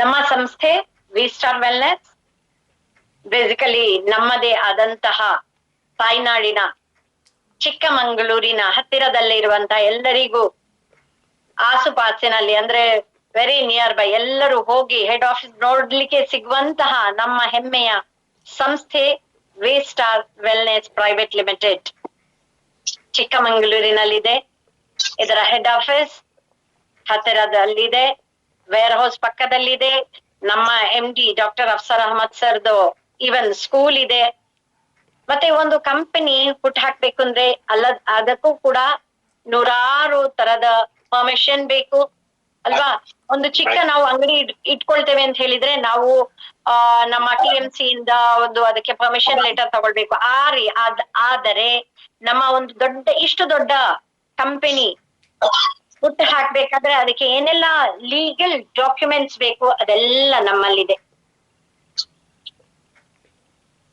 ನಮ್ಮ ಸಂಸ್ಥೆ V star wellness basically ನಮ್ಮದೇ ಆದಂತಹ ತಾಯ್ನಾಡಿನ ಚಿಕ್ಕಮಂಗಳೂರಿನ ಹತ್ತಿರದಲ್ಲೇ ಇರುವಂತಹ ಎಲ್ಲರಿಗೂ ಆಸುಪಾಸಿನಲ್ಲಿ ಅಂದ್ರೆ ವೆರಿ ನಿಯರ್ ಬೈ ಎಲ್ಲರೂ ಹೋಗಿ ಹೆಡ್ ಆಫೀಸ್ ನೋಡ್ಲಿಕ್ಕೆ ಸಿಗುವಂತಹ ನಮ್ಮ ಹೆಮ್ಮೆಯ ಸಂಸ್ಥೆ V star wellness private limited ಚಿಕ್ಕಮಂಗಳೂರಿನಲ್ಲಿದೆ. ಇದರ ಹೆಡ್ ಆಫೀಸ್ ಹತ್ತಿರದಲ್ಲಿದೆ, ವೇರ್ ಹೌಸ್ ಪಕ್ಕದಲ್ಲಿದೆ. ನಮ್ಮ MD ಡಾಕ್ಟರ್ ಅಫ್ಸರ್ ಅಹಮದ್ ಸರ್ದು ಈವನ್ ಸ್ಕೂಲ್ ಇದೆ. ಮತ್ತೆ ಒಂದು ಕಂಪನಿ ಹುಟ್ಟು ಹಾಕ್ಬೇಕು ಅಂದ್ರೆ ಅದಕ್ಕೂ ಕೂಡ ನೂರಾರು ತರದ ಪರ್ಮಿಷನ್ ಬೇಕು ಅಲ್ವಾ. ಒಂದು ಚಿಕ್ಕ ನಾವು ಅಂಗಡಿ ಇಟ್ಕೊಳ್ತೇವೆ ಅಂತ ಹೇಳಿದ್ರೆ ನಾವು ನಮ್ಮ TMC ಇಂದ ಒಂದು ಅದಕ್ಕೆ ಪರ್ಮಿಷನ್ ಲೆಟರ್ ತಗೊಳ್ಬೇಕು. ಆದರೆ ನಮ್ಮ ಒಂದು ಇಷ್ಟು ದೊಡ್ಡ ಕಂಪನಿ ಹುಟ್ಟು ಹಾಕ್ಬೇಕಾದ್ರೆ ಅದಕ್ಕೆ ಏನೆಲ್ಲ ಲೀಗಲ್ ಡಾಕ್ಯುಮೆಂಟ್ಸ್ ಬೇಕು ಅದೆಲ್ಲ ನಮ್ಮಲ್ಲಿದೆ.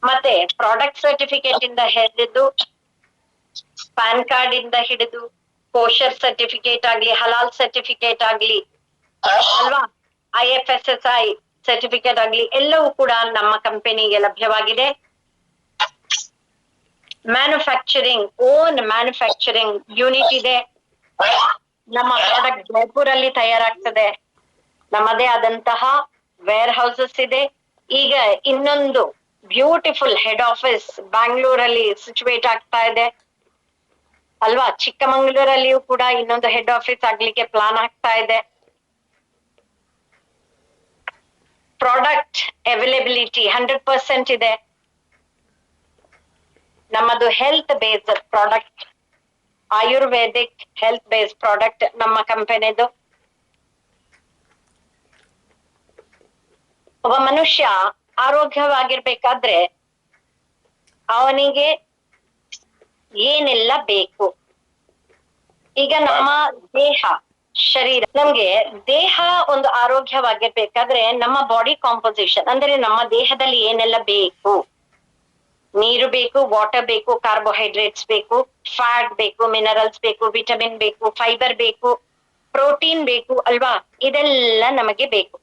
ಮತ್ತೆ ಪ್ರಾಡಕ್ಟ್ ಸರ್ಟಿಫಿಕೇಟ್ ಇಂದ ಹಿಡಿದು ಪ್ಯಾನ್ ಕಾರ್ಡ್ ಇಂದ ಹಿಡಿದು ಕೋಶರ್ ಸರ್ಟಿಫಿಕೇಟ್ ಆಗ್ಲಿ, ಹಲಾಲ್ ಸರ್ಟಿಫಿಕೇಟ್ ಆಗ್ಲಿ ಅಲ್ವಾ, IFSSI ಸರ್ಟಿಫಿಕೇಟ್ ಆಗ್ಲಿ ಎಲ್ಲವೂ ಕೂಡ ನಮ್ಮ ಕಂಪನಿಗೆ ಲಭ್ಯವಾಗಿದೆ. ಓನ್ ಮ್ಯಾನುಫ್ಯಾಕ್ಚರಿಂಗ್ ಯೂನಿಟ್ ಇದೆ. ನಮ್ಮ ಪ್ರಾಡಕ್ಟ್ ಜೈಪುರ್ ಅಲ್ಲಿ ತಯಾರಾಗ್ತದೆ. ನಮ್ಮದೇ ಆದಂತಹ ವೇರ್ ಹೌಸಸ್ ಇದೆ. ಈಗ ಇನ್ನೊಂದು ಬ್ಯೂಟಿಫುಲ್ ಹೆಡ್ ಆಫೀಸ್ ಬ್ಯಾಂಗ್ಳೂರಲ್ಲಿ ಸಿಚುವೇಟ್ ಆಗ್ತಾ ಇದೆ ಅಲ್ವಾ. ಚಿಕ್ಕಮಂಗ್ಳೂರಲ್ಲಿಯೂ ಕೂಡ ಇನ್ನೊಂದು ಹೆಡ್ ಆಫೀಸ್ ಆಗ್ಲಿಕ್ಕೆ ಪ್ಲಾನ್ ಆಗ್ತಾ ಇದೆ. ಪ್ರಾಡಕ್ಟ್ ಅವೈಲಬಿಲಿಟಿ 100% ಇದೆ. ನಮ್ಮದು health based product, Ayurvedic health based product ನಮ್ಮ ಕಂಪನಿದು. ಒಬ್ಬ ಮನುಷ್ಯ ಆರೋಗ್ಯವಾಗಿರ್ಬೇಕಾದ್ರೆ ಅವನಿಗೆ ಏನೆಲ್ಲ ಬೇಕು? ಈಗ ನಮ್ಮ ಶರೀರ ನಮ್ಗೆ ದೇಹ ಒಂದು ಆರೋಗ್ಯವಾಗಿರ್ಬೇಕಾದ್ರೆ ನಮ್ಮ ಬಾಡಿ ಕಾಂಪೋಸಿಷನ್ ಅಂದ್ರೆ ನಮ್ಮ ದೇಹದಲ್ಲಿ ಏನೆಲ್ಲ ಬೇಕು? ನೀರು ಬೇಕು, ವಾಟರ್ ಬೇಕು, ಕಾರ್ಬೋಹೈಡ್ರೇಟ್ಸ್ ಬೇಕು, ಫ್ಯಾಟ್ ಬೇಕು, ಮಿನರಲ್ಸ್ ಬೇಕು, ವಿಟಮಿನ್ ಬೇಕು, ಫೈಬರ್ ಬೇಕು, ಪ್ರೋಟೀನ್ ಬೇಕು ಅಲ್ವಾ. ಇದೆಲ್ಲ ನಮಗೆ ಬೇಕು.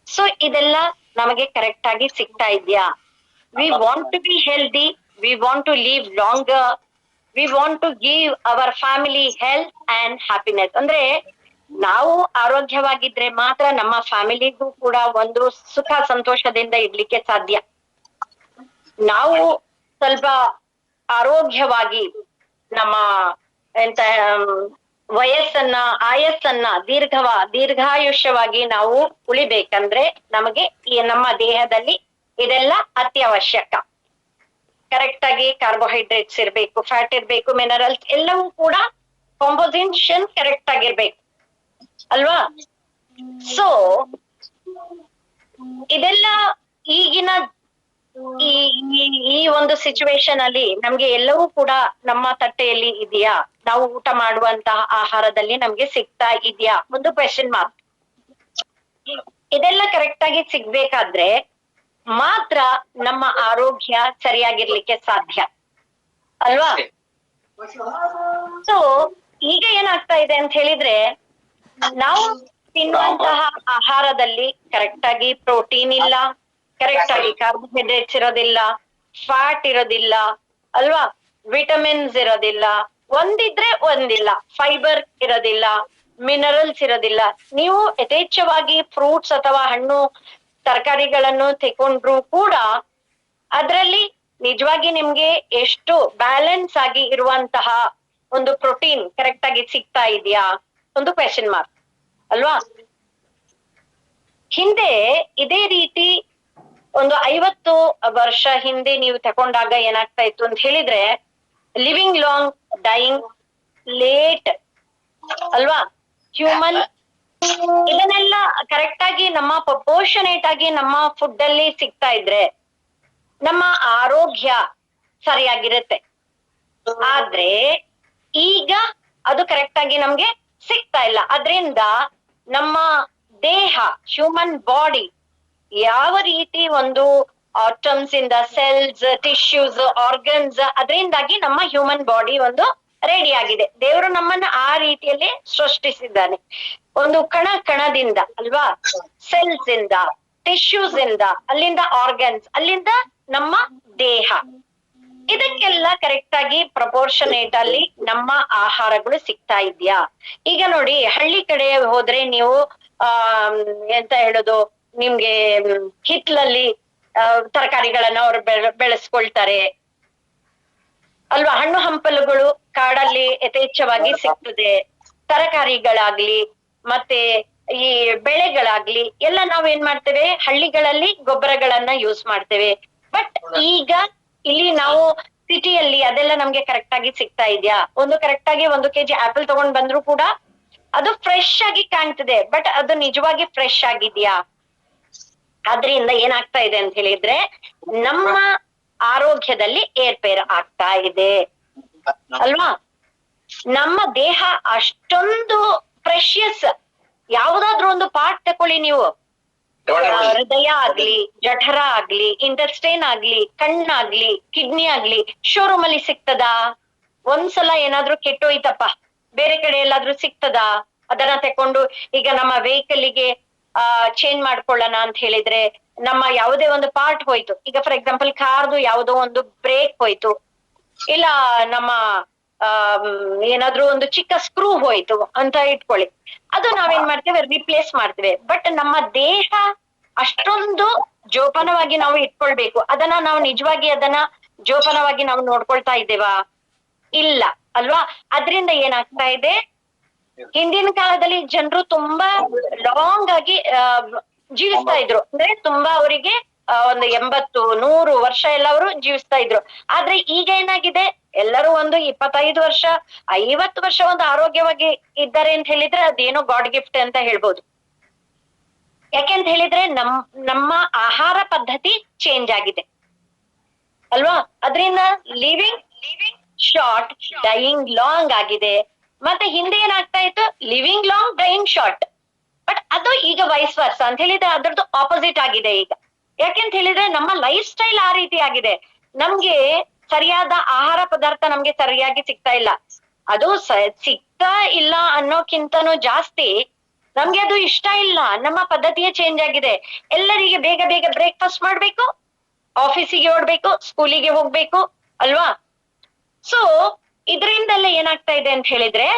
ಸೊ ಇದೆಲ್ಲ ನಮಗೆ ಕರೆಕ್ಟ್ ಆಗಿ ಸಿಗ್ತಾ ಇದೆಯಾ? We want to be healthy, we want to live longer, we want to give our family health and happiness. ಅಂದ್ರೆ ನಾವು ಆರೋಗ್ಯವಾಗಿದ್ರೆ ಮಾತ್ರ ನಮ್ಮ ಫ್ಯಾಮಿಲಿಗೂ ಕೂಡ ಒಂದು ಸುಖ ಸಂತೋಷದಿಂದ ಇಡ್ಲಿಕ್ಕೆ ಸಾಧ್ಯ. ನಾವು ಸ್ವಲ್ಪ ಆರೋಗ್ಯವಾಗಿ ನಮ್ಮ ಆಯಸ್ಸನ್ನ ದೀರ್ಘಾಯುಷ್ಯವಾಗಿ ನಾವು ಉಳಿಬೇಕಂದ್ರೆ ನಮಗೆ ಈ ನಮ್ಮ ದೇಹದಲ್ಲಿ ಇದೆಲ್ಲ ಅತ್ಯವಶ್ಯಕ. ಕರೆಕ್ಟ್ ಆಗಿ ಕಾರ್ಬೋಹೈಡ್ರೇಟ್ಸ್ ಇರ್ಬೇಕು, ಫ್ಯಾಟ್ ಇರ್ಬೇಕು, ಮಿನರಲ್ಸ್ ಎಲ್ಲವೂ ಕೂಡ ಕಾಂಪೋಸಿಷನ್ ಕರೆಕ್ಟ್ ಆಗಿರ್ಬೇಕು ಅಲ್ವಾ. ಸೊ ಇದೆಲ್ಲ ಈಗಿನ ಈ ಒಂದು ಸಿಚುವೇಶನ್ ಅಲ್ಲಿ ನಮ್ಗೆ ಎಲ್ಲವೂ ಕೂಡ ನಮ್ಮ ತಟ್ಟೆಯಲ್ಲಿ ಇದೆಯಾ? ನಾವು ಊಟ ಮಾಡುವಂತಹ ಆಹಾರದಲ್ಲಿ ನಮ್ಗೆ ಸಿಗ್ತಾ ಇದೆಯಾ? ಒಂದು ಕ್ವೆಶ್ಚನ್ ಮಾರ್ಕ್. ಇದೆಲ್ಲ ಕರೆಕ್ಟ್ ಆಗಿ ಸಿಗ್ಬೇಕಾದ್ರೆ ಮಾತ್ರ ನಮ್ಮ ಆರೋಗ್ಯ ಸರಿಯಾಗಿರ್ಲಿಕ್ಕೆ ಸಾಧ್ಯ ಅಲ್ವಾ. ಸೊ ಈಗ ಏನಾಗ್ತಾ ಇದೆ ಅಂತ ಹೇಳಿದ್ರೆ ನಾವು ತಿನ್ನುವಂತಹ ಆಹಾರದಲ್ಲಿ ಕರೆಕ್ಟ್ ಆಗಿ ಪ್ರೋಟೀನ್ ಇಲ್ಲ, ಕರೆಕ್ಟ್ ಆಗಿ ಕಾರ್ಬೋಹೈಡ್ರೇಟ್ಸ್ ಇರೋದಿಲ್ಲ, ಫ್ಯಾಟ್ ಇರೋದಿಲ್ಲ ಅಲ್ವಾ, ವಿಟಮಿನ್ಸ್ ಇರೋದಿಲ್ಲ, ಒಂದಿದ್ರೆ ಒಂದಿಲ್ಲ, ಫೈಬರ್ ಇರೋದಿಲ್ಲ, ಮಿನರಲ್ಸ್ ಇರೋದಿಲ್ಲ. ನೀವು ಯಥೇಚ್ಛವಾಗಿ ಫ್ರೂಟ್ಸ್ ಅಥವಾ ಹಣ್ಣು ತರಕಾರಿಗಳನ್ನು ತಗೊಂಡ್ರು ಕೂಡ ಅದರಲ್ಲಿ ನಿಜವಾಗಿ ನಿಮ್ಗೆ ಎಷ್ಟು ಬ್ಯಾಲೆನ್ಸ್ ಆಗಿ ಇರುವಂತಹ ಒಂದು ಪ್ರೋಟೀನ್ ಕರೆಕ್ಟ್ ಆಗಿ ಸಿಗ್ತಾ ಇದೆಯಾ? ಒಂದು ಕ್ವೆಶ್ಚನ್ ಮಾರ್ಕ್ ಅಲ್ವಾ. ಹಿಂದೆ ಇದೇ ರೀತಿ ಒಂದು 50 ವರ್ಷ ಹಿಂದೆ ನೀವು ತಗೊಂಡಾಗ ಏನಾಗ್ತಾ ಇತ್ತು ಅಂತ ಹೇಳಿದ್ರೆ ಲಿವಿಂಗ್ ಲಾಂಗ್, ಡೈಯಿಂಗ್ ಲೇಟ್ ಅಲ್ವಾ. ಹ್ಯೂಮನ್ ಇದನ್ನೆಲ್ಲ ಕರೆಕ್ಟ್ ಆಗಿ ನಮ್ಮ ಪ್ರಪೋರ್ಷನೇಟ್ ಆಗಿ ನಮ್ಮ ಫುಡ್ ಅಲ್ಲಿ ಸಿಗ್ತಾ ಇದ್ರೆ ನಮ್ಮ ಆರೋಗ್ಯ ಸರಿಯಾಗಿರುತ್ತೆ. ಆದ್ರೆ ಈಗ ಅದು ಕರೆಕ್ಟ್ ಆಗಿ ನಮ್ಗೆ ಸಿಗ್ತಾ ಇಲ್ಲ. ಅದ್ರಿಂದ ನಮ್ಮ ದೇಹ, ಹ್ಯೂಮನ್ ಬಾಡಿ ಯಾವ ರೀತಿ ಒಂದು ಆಟಮ್ಸ್ ಇಂದ ಸೆಲ್ಸ್, ಟಿಶ್ಯೂಸ್, ಆರ್ಗನ್ಸ್ ಅದರಿಂದಾಗಿ ನಮ್ಮ ಹ್ಯೂಮನ್ ಬಾಡಿ ಒಂದು ರೆಡಿ ಆಗಿದೆ. ದೇವರು ನಮ್ಮನ್ನ ಆ ರೀತಿಯಲ್ಲಿ ಸೃಷ್ಟಿಸಿದ್ದಾನೆ. ಒಂದು ಕಣದಿಂದ ಅಲ್ವಾ, ಸೆಲ್ಸ್ ಇಂದ, ಟಿಶ್ಯೂಸ್ ಇಂದ, ಅಲ್ಲಿಂದ ಆರ್ಗನ್ಸ್, ಅಲ್ಲಿಂದ ನಮ್ಮ ದೇಹ. ಇದಕ್ಕೆಲ್ಲ ಕರೆಕ್ಟ್ ಆಗಿ ಪ್ರಪೋರ್ಷನೇಟ್ ಅಲ್ಲಿ ನಮ್ಮ ಆಹಾರಗಳು ಸಿಗ್ತಾ ಇದ್ಯಾ? ಈಗ ನೋಡಿ, ಹಳ್ಳಿ ಕಡೆ ಹೋದ್ರೆ ನೀವು ಎಂತ ಹೇಳುದು, ನಿಮ್ಗೆ ಹಿತ್ಲಲ್ಲಿ ತರಕಾರಿಗಳನ್ನ ಅವ್ರು ಬೆಳೆಸ್ಕೊಳ್ತಾರೆ ಅಲ್ವಾ. ಹಣ್ಣು ಹಂಪಲುಗಳು ಕಾಡಲ್ಲಿ ಯಥೇಚ್ಛವಾಗಿ ಸಿಗ್ತದೆ. ತರಕಾರಿಗಳಾಗ್ಲಿ ಮತ್ತೆ ಈ ಬೆಳೆಗಳಾಗ್ಲಿ ಎಲ್ಲ ನಾವೇನ್ ಮಾಡ್ತೇವೆ, ಹಳ್ಳಿಗಳಲ್ಲಿ ಗೊಬ್ಬರಗಳನ್ನ ಯೂಸ್ ಮಾಡ್ತೇವೆ. ಬಟ್ ಈಗ ಇಲ್ಲಿ ನಾವು ಸಿಟಿಯಲ್ಲಿ ಅದೆಲ್ಲ ನಮ್ಗೆ ಕರೆಕ್ಟ್ ಆಗಿ ಸಿಗ್ತಾ ಇದ್ಯಾ? ಒಂದು ಕರೆಕ್ಟ್ ಆಗಿ 1 kg ಆಪಲ್ ತಗೊಂಡ್ ಬಂದ್ರು ಕೂಡ ಅದು ಫ್ರೆಶ್ ಆಗಿ ಕಾಣ್ತದೆ, ಬಟ್ ಅದು ನಿಜವಾಗಿ ಫ್ರೆಶ್ ಆಗಿದ್ಯಾ? ಆದ್ರಿಂದ ಏನಾಗ್ತಾ ಇದೆ ಅಂತ ಹೇಳಿದ್ರೆ, ನಮ್ಮ ಆರೋಗ್ಯದಲ್ಲಿ ಏರ್ಪೇರ್ ಆಗ್ತಾ ಇದೆ ಅಲ್ವಾ. ನಮ್ಮ ದೇಹ ಅಷ್ಟೊಂದು ಪ್ರೆಷಿಯಸ್. ಯಾವ್ದಾದ್ರು ಒಂದು ಪಾರ್ಟ್ ತಕೊಳ್ಳಿ ನೀವು, ಹೃದಯ ಆಗ್ಲಿ, ಜಠರ ಆಗ್ಲಿ, ಇಂಟೆಸ್ಟೈನ್ ಆಗ್ಲಿ, ಕಣ್ಣಾಗ್ಲಿ, ಕಿಡ್ನಿ ಆಗ್ಲಿ, ಶೋರೂಮ್ ಅಲ್ಲಿ ಸಿಗ್ತದಾ? ಒಂದ್ಸಲ ಏನಾದ್ರೂ ಕೆಟ್ಟೋಯ್ತಪ್ಪ, ಬೇರೆ ಕಡೆ ಎಲ್ಲಾದ್ರೂ ಸಿಗ್ತದಾ? ಅದನ್ನ ತಕೊಂಡು ಈಗ ನಮ್ಮ ವೆಹಿಕಲ್ಗೆ ಚೇಂಜ್ ಮಾಡ್ಕೊಳ್ಳೋಣ ಅಂತ ಹೇಳಿದ್ರೆ, ನಮ್ಮ ಯಾವುದೇ ಒಂದು ಪಾರ್ಟ್ ಹೋಯ್ತು, ಈಗ ಫಾರ್ ಎಕ್ಸಾಂಪಲ್ ಕಾರ್ದು ಯಾವುದೋ ಒಂದು ಬ್ರೇಕ್ ಹೋಯ್ತು, ಇಲ್ಲ ನಮ್ಮ ಏನಾದ್ರೂ ಒಂದು ಚಿಕ್ಕ ಸ್ಕ್ರೂ ಹೋಯ್ತು ಅಂತ ಇಟ್ಕೊಳ್ಳಿ, ಅದು ನಾವೇನ್ ಮಾಡ್ತೇವೆ, ರಿಪ್ಲೇಸ್ ಮಾಡ್ತೇವೆ. ಬಟ್ ನಮ್ಮ ದೇಹ ಅಷ್ಟೊಂದು ಜೋಪಾನವಾಗಿ ನಾವು ಇಟ್ಕೊಳ್ಬೇಕು. ಅದನ್ನ ನಾವು ನಿಜವಾಗಿ ಅದನ್ನ ಜೋಪಾನವಾಗಿ ನಾವು ನೋಡ್ಕೊಳ್ತಾ ಇದ್ದೇವಾ? ಇಲ್ಲ ಅಲ್ವಾ. ಅದ್ರಿಂದ ಏನಾಗ್ತಾ ಇದೆ, ಹಿಂದಿನ ಕಾಲದಲ್ಲಿ ಜನರು ತುಂಬಾ ಲಾಂಗ್ ಆಗಿ ಜೀವಿಸ್ತಾ ಇದ್ರು. ಅಂದ್ರೆ ತುಂಬಾ ಅವರಿಗೆ ಒಂದು 80-100 ವರ್ಷ ಎಲ್ಲ ಅವರು ಜೀವಿಸ್ತಾ ಇದ್ರು. ಆದ್ರೆ ಈಗ ಏನಾಗಿದೆ, ಎಲ್ಲರೂ ಒಂದು 25 ವರ್ಷ 50 ವರ್ಷ ಒಂದು ಆರೋಗ್ಯವಾಗಿ ಇದ್ದಾರೆ ಅಂತ ಹೇಳಿದ್ರೆ ಅದೇನೋ ಗಾಡ್ ಗಿಫ್ಟ್ ಅಂತ ಹೇಳ್ಬೋದು. ಯಾಕೆಂತ ಹೇಳಿದ್ರೆ ನಮ್ಮ ಆಹಾರ ಪದ್ಧತಿ ಚೇಂಜ್ ಆಗಿದೆ ಅಲ್ವಾ. ಅದರಿಂದ ಲಿವಿಂಗ್ ಶಾರ್ಟ್, ಡೈಯಿಂಗ್ ಲಾಂಗ್ ಆಗಿದೆ. ಮತ್ತೆ ಹಿಂದೆ ಏನಾಗ್ತಾ ಇತ್ತು, living long, dying short. But ಅದು ಈಗ ವೈಸ್ ವರ್ಸ ಅಂತ ಹೇಳಿದ್ರೆ ಅದ್ರದ್ದು ಆಪೋಸಿಟ್ ಆಗಿದೆ ಈಗ. ಯಾಕೆಂತ ಹೇಳಿದ್ರೆ ನಮ್ಮ ಲೈಫ್ ಸ್ಟೈಲ್ ಆ ರೀತಿ ಆಗಿದೆ. ನಮ್ಗೆ ಸರಿಯಾದ ಆಹಾರ ಪದಾರ್ಥ ನಮ್ಗೆ ಸರಿಯಾಗಿ ಸಿಗ್ತಾ ಇಲ್ಲ. ಅದು ಸಿಗ್ತಾ ಇಲ್ಲ ಅನ್ನೋಕ್ಕಿಂತನೂ ಜಾಸ್ತಿ ನಮ್ಗೆ ಅದು ಇಷ್ಟ ಇಲ್ಲ. ನಮ್ಮ ಪದ್ಧತಿಯೇ ಚೇಂಜ್ ಆಗಿದೆ. ಎಲ್ಲರಿಗೆ ಬೇಗ ಬೇಗ ಬ್ರೇಕ್ಫಾಸ್ಟ್ ಮಾಡ್ಬೇಕು, ಆಫೀಸಿಗೆ ಓಡ್ಬೇಕು, ಸ್ಕೂಲಿಗೆ ಹೋಗ್ಬೇಕು ಅಲ್ವಾ. ಸೊ ಇದರಿಂದೆಲ್ಲ ಏನಾಗ್ತಾ ಇದೆ ಅಂತ ಹೇಳಿದ್ರೆ,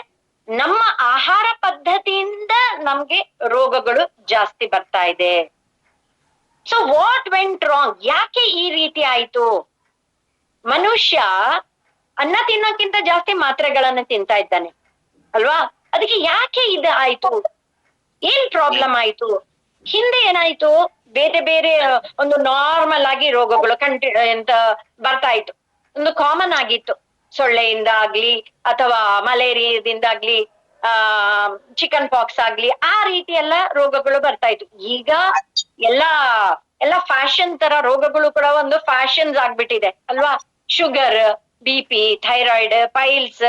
ನಮ್ಮ ಆಹಾರ ಪದ್ಧತಿಯಿಂದ ನಮ್ಗೆ ರೋಗಗಳು ಜಾಸ್ತಿ ಬರ್ತಾ ಇದೆ. So what went wrong? ಯಾಕೆ ಈ ರೀತಿ ಆಯ್ತು? ಮನುಷ್ಯ ಅನ್ನ ತಿನ್ನೋಕ್ಕಿಂತ ಜಾಸ್ತಿ ಮಾತ್ರೆಗಳನ್ನ ತಿಂತಾ ಇದ್ದಾನೆ ಅಲ್ವಾ. ಅದಕ್ಕೆ ಯಾಕೆ ಇದು ಆಯ್ತು? ಏನ್ ಪ್ರಾಬ್ಲಮ್ ಆಯ್ತು? ಹಿಂದೆ ಏನಾಯ್ತು, ಬೇರೆ ಬೇರೆ ಒಂದು ನಾರ್ಮಲ್ ಆಗಿ ರೋಗಗಳು ಎಂತ ಬರ್ತಾ ಇತ್ತು, ಒಂದು ಕಾಮನ್ ಆಗಿತ್ತು. ಸೊಳ್ಳೆಯಿಂದ ಆಗ್ಲಿ ಅಥವಾ ಮಲೇರಿಯಾದಿಂದಾಗ್ಲಿ, ಚಿಕನ್ ಪಾಕ್ಸ್ ಆಗ್ಲಿ, ಆ ರೀತಿ ಎಲ್ಲ ರೋಗಗಳು ಬರ್ತಾ ಇತ್ತು. ಈಗ ಎಲ್ಲ ಫ್ಯಾಷನ್ ತರ ರೋಗಗಳು ಕೂಡ ಒಂದು ಫ್ಯಾಷನ್ಸ್ ಆಗ್ಬಿಟ್ಟಿದೆ ಅಲ್ವಾ. Sugar, BP, thyroid, piles,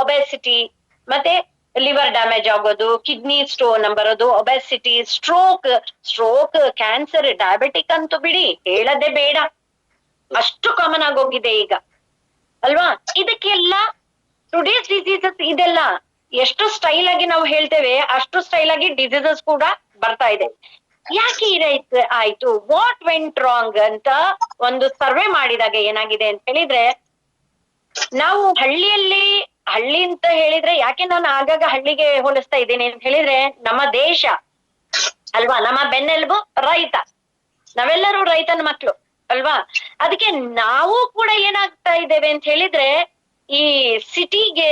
obesity, ಮತ್ತೆ ಲಿವರ್ ಡ್ಯಾಮೇಜ್ ಆಗೋದು, ಕಿಡ್ನಿ ಸ್ಟೋನ್ ಬರೋದು, ಒಬೆಸಿಟಿ, ಸ್ಟ್ರೋಕ್, ಕ್ಯಾನ್ಸರ್, ಡಯಾಬಿಟಿಕ್ ಅಂತೂ ಬಿಡಿ ಹೇಳದೆ ಬೇಡ, ಅಷ್ಟು ಕಾಮನ್ ಆಗೋಗಿದೆ ಈಗ ಅಲ್ವಾ. ಇದಕ್ಕೆಲ್ಲ ಟುಡೇಸ್ ಡಿಸೀಸಸ್ ಇದೆಲ್ಲ ಎಷ್ಟು ಸ್ಟೈಲ್ ಆಗಿ ನಾವು ಹೇಳ್ತೇವೆ, ಅಷ್ಟು ಸ್ಟೈಲ್ ಆಗಿ ಡಿಸೀಸಸ್ ಕೂಡ ಬರ್ತಾ ಇದೆ. ಯಾಕೆ ಆಯ್ತು? ವಾಟ್ ವೆಂಟ್ ರಾಂಗ್ ಅಂತ ಒಂದು ಸರ್ವೆ ಮಾಡಿದಾಗ ಏನಾಗಿದೆ ಅಂತ ಹೇಳಿದ್ರೆ, ನಾವು ಹಳ್ಳಿ ಅಂತ ಹೇಳಿದ್ರೆ, ಯಾಕೆ ನಾನು ಆಗಾಗ ಹಳ್ಳಿಗೆ ಹೋಲಿಸ್ತಾ ಇದ್ದೀನಿ ಅಂತ ಹೇಳಿದ್ರೆ, ನಮ್ಮ ದೇಶ ಅಲ್ವಾ, ನಮ್ಮ ಬೆನ್ನೆಲುಬು ರೈತ, ನಾವೆಲ್ಲರೂ ರೈತನ ಮಕ್ಳು ಅಲ್ವಾ. ಅದಕ್ಕೆ ನಾವು ಕೂಡ ಏನಾಗ್ತಾ ಇದ್ದೇವೆ ಅಂತ ಹೇಳಿದ್ರೆ, ಈ ಸಿಟಿಗೆ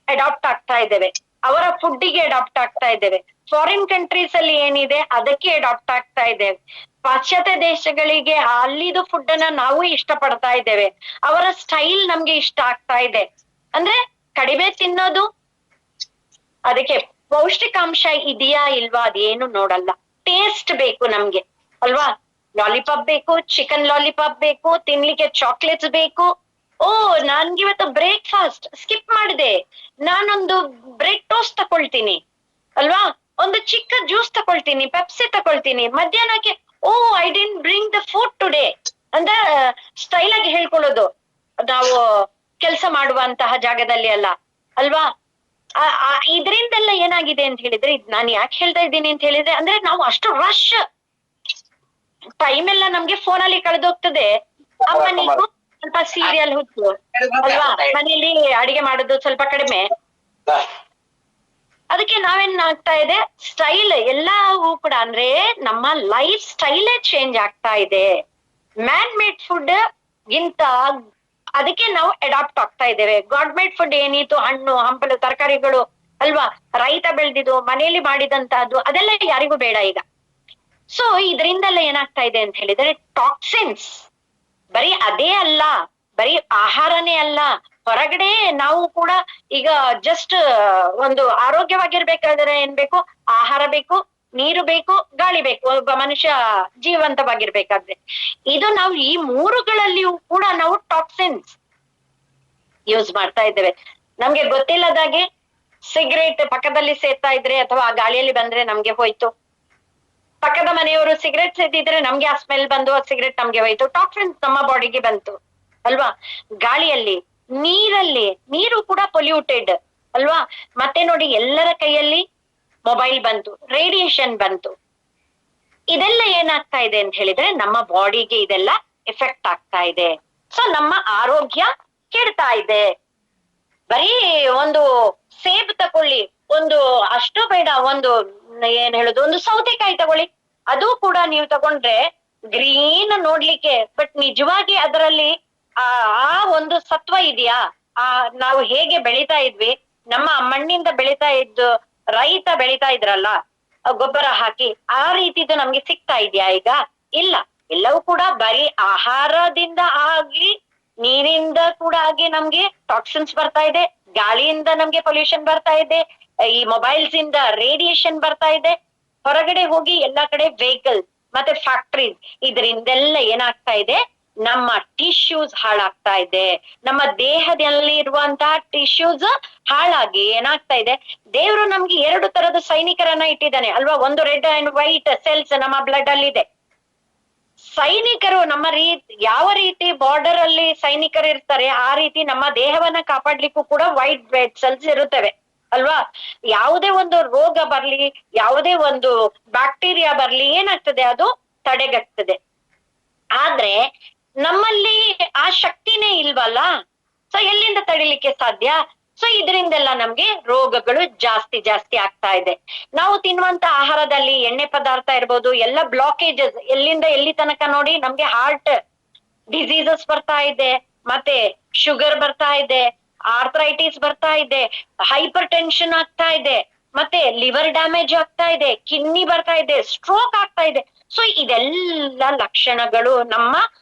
ಅಡಾಪ್ಟ್ ಆಗ್ತಾ ಇದ್ದೇವೆ, ಅವರ ಫುಡ್ಡಿಗೆ ಅಡಾಪ್ಟ್ ಆಗ್ತಾ ಇದ್ದೇವೆ. ಫಾರಿನ್ ಕಂಟ್ರೀಸ್ ಅಲ್ಲಿ ಏನಿದೆ ಅದಕ್ಕೆ ಅಡಾಪ್ಟ್ ಆಗ್ತಾ ಇದ್ದೇವೆ. ಪಾಶ್ಚಾತ್ಯ ದೇಶಗಳಿಗೆ ಅಲ್ಲಿದು ಫುಡ್ ಅನ್ನ ನಾವು ಇಷ್ಟ ಪಡ್ತಾ ಇದ್ದೇವೆ. ಅವರ ಸ್ಟೈಲ್ ನಮ್ಗೆ ಇಷ್ಟ ಆಗ್ತಾ ಇದೆ. ಅಂದ್ರೆ ಕಡಿಮೆ ತಿನ್ನೋದು, ಅದಕ್ಕೆ ಪೌಷ್ಟಿಕಾಂಶ ಇದೆಯಾ ಇಲ್ವಾ ಅದೇನು ನೋಡಲ್ಲ, ಟೇಸ್ಟ್ ಬೇಕು ನಮ್ಗೆ ಅಲ್ವಾ. ಲಾಲಿಪಾಪ್ ಬೇಕು, ಚಿಕನ್ ಲಾಲಿಪಾಪ್ ಬೇಕು, ತಿನ್ಲಿಕ್ಕೆ ಚಾಕ್ಲೇಟ್ಸ್ ಬೇಕು. ನನ್ಗಿವತ್ತು ಬ್ರೇಕ್ಫಾಸ್ಟ್ ಸ್ಕಿಪ್ ಮಾಡಿದೆ, ನಾನೊಂದು ಬ್ರೆಡ್ ಟೋಸ್ಟ್ ತಕೊಳ್ತೀನಿ ಅಲ್ವಾ, ಒಂದು ಚಿಕ್ಕ ಜ್ಯೂಸ್ ತಕೊಳ್ತೀನಿ, ಪೆಪ್ಸಿ ತಕೊಳ್ತೀನಿ. ಮಧ್ಯಾಹ್ನಕ್ಕೆ I didn't bring the food today ಅಂತ ಸ್ಟೈಲ್ ಆಗಿ ಹೇಳ್ಕೊಳ್ಳೋದು ನಾವು ಕೆಲಸ ಮಾಡುವಂತಹ ಜಾಗದಲ್ಲಿ ಅಲ್ಲ. ಅಲ್ವಾ? ಇದರಿಂದೆಲ್ಲ ಏನಾಗಿದೆ ಅಂತ ಹೇಳಿದ್ರೆ, ಇದ್ ನಾನು ಯಾಕೆ ಹೇಳ್ತಾ ಇದ್ದೀನಿ ಅಂತ ಹೇಳಿದ್ರೆ, ಅಂದ್ರೆ ನಾವು ಅಷ್ಟು ರಶ್ ಟೈಮ್ ಎಲ್ಲ ನಮ್ಗೆ ಫೋನಲ್ಲಿ ಕಳೆದೋಗ್ತದೆ. ಅಮ್ಮನಿಗೂ ಸ್ವಲ್ಪ ಸೀರಿಯಲ್ ಹುಚ್ಚು ಅಲ್ವಾ, ಮನೇಲಿ ಅಡಿಗೆ ಮಾಡೋದು ಸ್ವಲ್ಪ ಕಡಿಮೆ. ಅದಕ್ಕೆ ನಾವೇನ್ ಆಗ್ತಾ ಇದೆ, ಸ್ಟೈಲ್ ಎಲ್ಲವೂ ಕೂಡ ಅಂದ್ರೆ ನಮ್ಮ ಲೈಫ್ ಸ್ಟೈಲೇ ಚೇಂಜ್ ಆಗ್ತಾ ಇದೆ. ಮ್ಯಾನ್ ಮೇಡ್ ಫುಡ್ ಗಿಂತ ಅದಕ್ಕೆ ನಾವು ಅಡಾಪ್ಟ್ ಆಗ್ತಾ ಇದ್ದೇವೆ. ಗಾಡ್ ಮೇಡ್ ಫುಡ್ ಏನಿತ್ತು, ಹಣ್ಣು ಹಂಪಲು ತರಕಾರಿಗಳು ಅಲ್ವಾ, ರೈತ ಬೆಳೆದಿದ್ದು ಮನೆಯಲ್ಲಿ ಮಾಡಿದಂತಹದ್ದು, ಅದೆಲ್ಲ ಯಾರಿಗೂ ಬೇಡ ಈಗ. ಸೊ ಇದರಿಂದೆಲ್ಲ ಏನಾಗ್ತಾ ಇದೆ ಅಂತ ಹೇಳಿದ್ರೆ, ಟಾಕ್ಸಿನ್ಸ್ ಬರೀ ಅದೇ ಅಲ್ಲ, ಬರೀ ಆಹಾರನೇ ಅಲ್ಲ, ಹೊರಗಡೆ ನಾವು ಕೂಡ ಈಗ ಜಸ್ಟ್ ಒಂದು ಆರೋಗ್ಯವಾಗಿರ್ಬೇಕಾದ್ರೆ ಏನ್ ಬೇಕು, ಆಹಾರ ಬೇಕು, ನೀರು ಬೇಕು, ಗಾಳಿ ಬೇಕು, ಒಬ್ಬ ಮನುಷ್ಯ ಜೀವಂತವಾಗಿರ್ಬೇಕಾದ್ರೆ. ಇದು ನಾವು ಈ ಮೂರುಗಳಲ್ಲಿಯೂ ಕೂಡ ನಾವು ಟಾಕ್ಸಿನ್ಸ್ ಯೂಸ್ ಮಾಡ್ತಾ ಇದ್ದೇವೆ. ನಮ್ಗೆ ಗೊತ್ತಿಲ್ಲದಾಗೆ ಸಿಗರೇಟ್ ಪಕ್ಕದಲ್ಲಿ ಸೇರ್ತಾ ಇದ್ರೆ ಅಥವಾ ಆ ಗಾಳಿಯಲ್ಲಿ ಬಂದ್ರೆ ನಮ್ಗೆ ಹೋಯ್ತು. ಪಕ್ಕದ ಮನೆಯವರು ಸಿಗರೇಟ್ ಸೇದಿದ್ರೆ ನಮ್ಗೆ ಆ ಸ್ಮೆಲ್ ಬಂದು ಆ ಸಿಗರೇಟ್ ನಮ್ಗೆ ಹೋಯ್ತು. ಟಾಕ್ಸಿನ್ಸ್ ನಮ್ಮ ಬಾಡಿಗೆ ಬಂತು ಅಲ್ವಾ. ಗಾಳಿಯಲ್ಲಿ, ನೀರಲ್ಲಿ, ನೀರು ಕೂಡ ಪೊಲ್ಯೂಟೆಡ್ ಅಲ್ವಾ. ಮತ್ತೆ ನೋಡಿ, ಎಲ್ಲರ ಕೈಯಲ್ಲಿ ಮೊಬೈಲ್ ಬಂತು, ರೇಡಿಯೇಷನ್ ಬಂತು. ಇದೆಲ್ಲ ಏನಾಗ್ತಾ ಇದೆ ಅಂತ ಹೇಳಿದ್ರೆ, ನಮ್ಮ ಬಾಡಿಗೆ ಇದೆಲ್ಲ ಎಫೆಕ್ಟ್ ಆಗ್ತಾ ಇದೆ. ಸೊ ನಮ್ಮ ಆರೋಗ್ಯ ಕೆಡ್ತಾ ಇದೆ. ಬರೀ ಒಂದು ಸೇಬ್ ತಗೊಳ್ಳಿ, ಒಂದು ಅಷ್ಟು ಬೇಡ, ಒಂದು ಏನ್ ಹೇಳುದು, ಒಂದು ಸೌತೆಕಾಯಿ ತಗೊಳ್ಳಿ, ಅದು ಕೂಡ ನೀವು ತಗೊಂಡ್ರೆ ಗ್ರೀನ್ ನೋಡ್ಲಿಕ್ಕೆ, ಬಟ್ ನಿಜವಾಗಿ ಅದರಲ್ಲಿ ಆ ಒಂದು ಸತ್ವ ಇದೆಯಾ? ನಾವು ಹೇಗೆ ಬೆಳಿತಾ ಇದ್ವಿ, ನಮ್ಮ ಮಣ್ಣಿಂದ ಬೆಳಿತಾ ಇದ್ದು ರೈತ ಬೆಳಿತಾ ಇದ್ರಲ್ಲ ಗೊಬ್ಬರ ಹಾಕಿ, ಆ ರೀತಿದು ನಮ್ಗೆ ಸಿಗ್ತಾ ಇದೆಯಾ ಈಗ? ಇಲ್ಲ. ಎಲ್ಲವೂ ಕೂಡ ಬರೀ ಆಹಾರದಿಂದ ಆಗಿ, ನೀರಿಂದ ಕೂಡ ಆಗಿ ನಮ್ಗೆ ಟಾಕ್ಸಿನ್ಸ್ ಬರ್ತಾ ಇದೆ, ಗಾಳಿಯಿಂದ ನಮ್ಗೆ ಪೊಲ್ಯೂಷನ್ ಬರ್ತಾ ಇದೆ, ಈ ಮೊಬೈಲ್ಸ್ ಇಂದ ರೇಡಿಯೇಷನ್ ಬರ್ತಾ ಇದೆ, ಹೊರಗಡೆ ಹೋಗಿ ಎಲ್ಲಾ ಕಡೆ ವೆಹಿಕಲ್ ಮತ್ತೆ ಫ್ಯಾಕ್ಟ್ರೀಸ್, ಇದರಿಂದೆಲ್ಲ ಏನಾಗ್ತಾ ಇದೆ, ನಮ್ಮ ಟಿಶ್ಯೂಸ್ ಹಾಳಾಗ್ತಾ ಇದೆ. ನಮ್ಮ ದೇಹದಲ್ಲಿ ಇರುವಂತಹ ಟಿಶ್ಯೂಸ್ ಹಾಳಾಗಿ ಏನಾಗ್ತಾ ಇದೆ, ದೇವ್ರು ನಮ್ಗೆ 2 ತರದ ಸೈನಿಕರನ್ನ ಇಟ್ಟಿದ್ದಾನೆ ಅಲ್ವಾ. ಒಂದು ರೆಡ್ ಅಂಡ್ ವೈಟ್ ಸೆಲ್ಸ್ ನಮ್ಮ ಬ್ಲಡ್ ಅಲ್ಲಿ ಇದೆ. ಸೈನಿಕರು ನಮ್ಮ ಯಾವ ರೀತಿ ಬಾರ್ಡರ್ ಅಲ್ಲಿ ಸೈನಿಕರು ಇರ್ತಾರೆ, ಆ ರೀತಿ ನಮ್ಮ ದೇಹವನ್ನ ಕಾಪಾಡ್ಲಿಕ್ಕೂ ಕೂಡ ವೈಟ್ ಬ್ಲಡ್ ಸೆಲ್ಸ್ ಇರುತ್ತವೆ ಅಲ್ವಾ. ಯಾವುದೇ ಒಂದು ರೋಗ ಬರ್ಲಿ, ಯಾವುದೇ ಒಂದು ಬ್ಯಾಕ್ಟೀರಿಯಾ ಬರ್ಲಿ, ಏನಾಗ್ತದೆ, ಅದು ತಡೆಗಟ್ತದೆ. ಆದ್ರೆ ನಮ್ಮಲ್ಲಿ ಆ ಶಕ್ತಿನೇ ಇಲ್ವಲ್ಲ. ಸೊ ಎಲ್ಲಿಂದ ತಡಿಲಿಕ್ಕೆ ಸಾಧ್ಯ? ಸೊ ಇದರಿಂದೆಲ್ಲ ನಮ್ಗೆ ರೋಗಗಳು ಜಾಸ್ತಿ ಆಗ್ತಾ ಇದೆ. ನಾವು ತಿನ್ನುವಂತ ಆಹಾರದಲ್ಲಿ ಎಣ್ಣೆ ಪದಾರ್ಥ ಇರ್ಬೋದು, ಎಲ್ಲ ಬ್ಲಾಕೇಜಸ್ ಎಲ್ಲಿಂದ ಎಲ್ಲಿ ತನಕ ನೋಡಿ, ನಮ್ಗೆ ಹಾರ್ಟ್ ಡಿಸೀಸಸ್ ಬರ್ತಾ ಇದೆ, ಮತ್ತೆ ಶುಗರ್ ಬರ್ತಾ ಇದೆ, ಆರ್ಥರೈಟಿಸ್ ಬರ್ತಾ ಇದೆ, ಹೈಪರ್ ಟೆನ್ಷನ್ ಆಗ್ತಾ ಇದೆ, ಮತ್ತೆ ಲಿವರ್ ಡ್ಯಾಮೇಜ್ ಆಗ್ತಾ ಇದೆ, ಕಿಡ್ನಿ ಬರ್ತಾ ಇದೆ, ಸ್ಟ್ರೋಕ್ ಆಗ್ತಾ ಇದೆ. ಸೊ ಇದೆಲ್ಲ ಲಕ್ಷಣಗಳು ನಮ್ಮ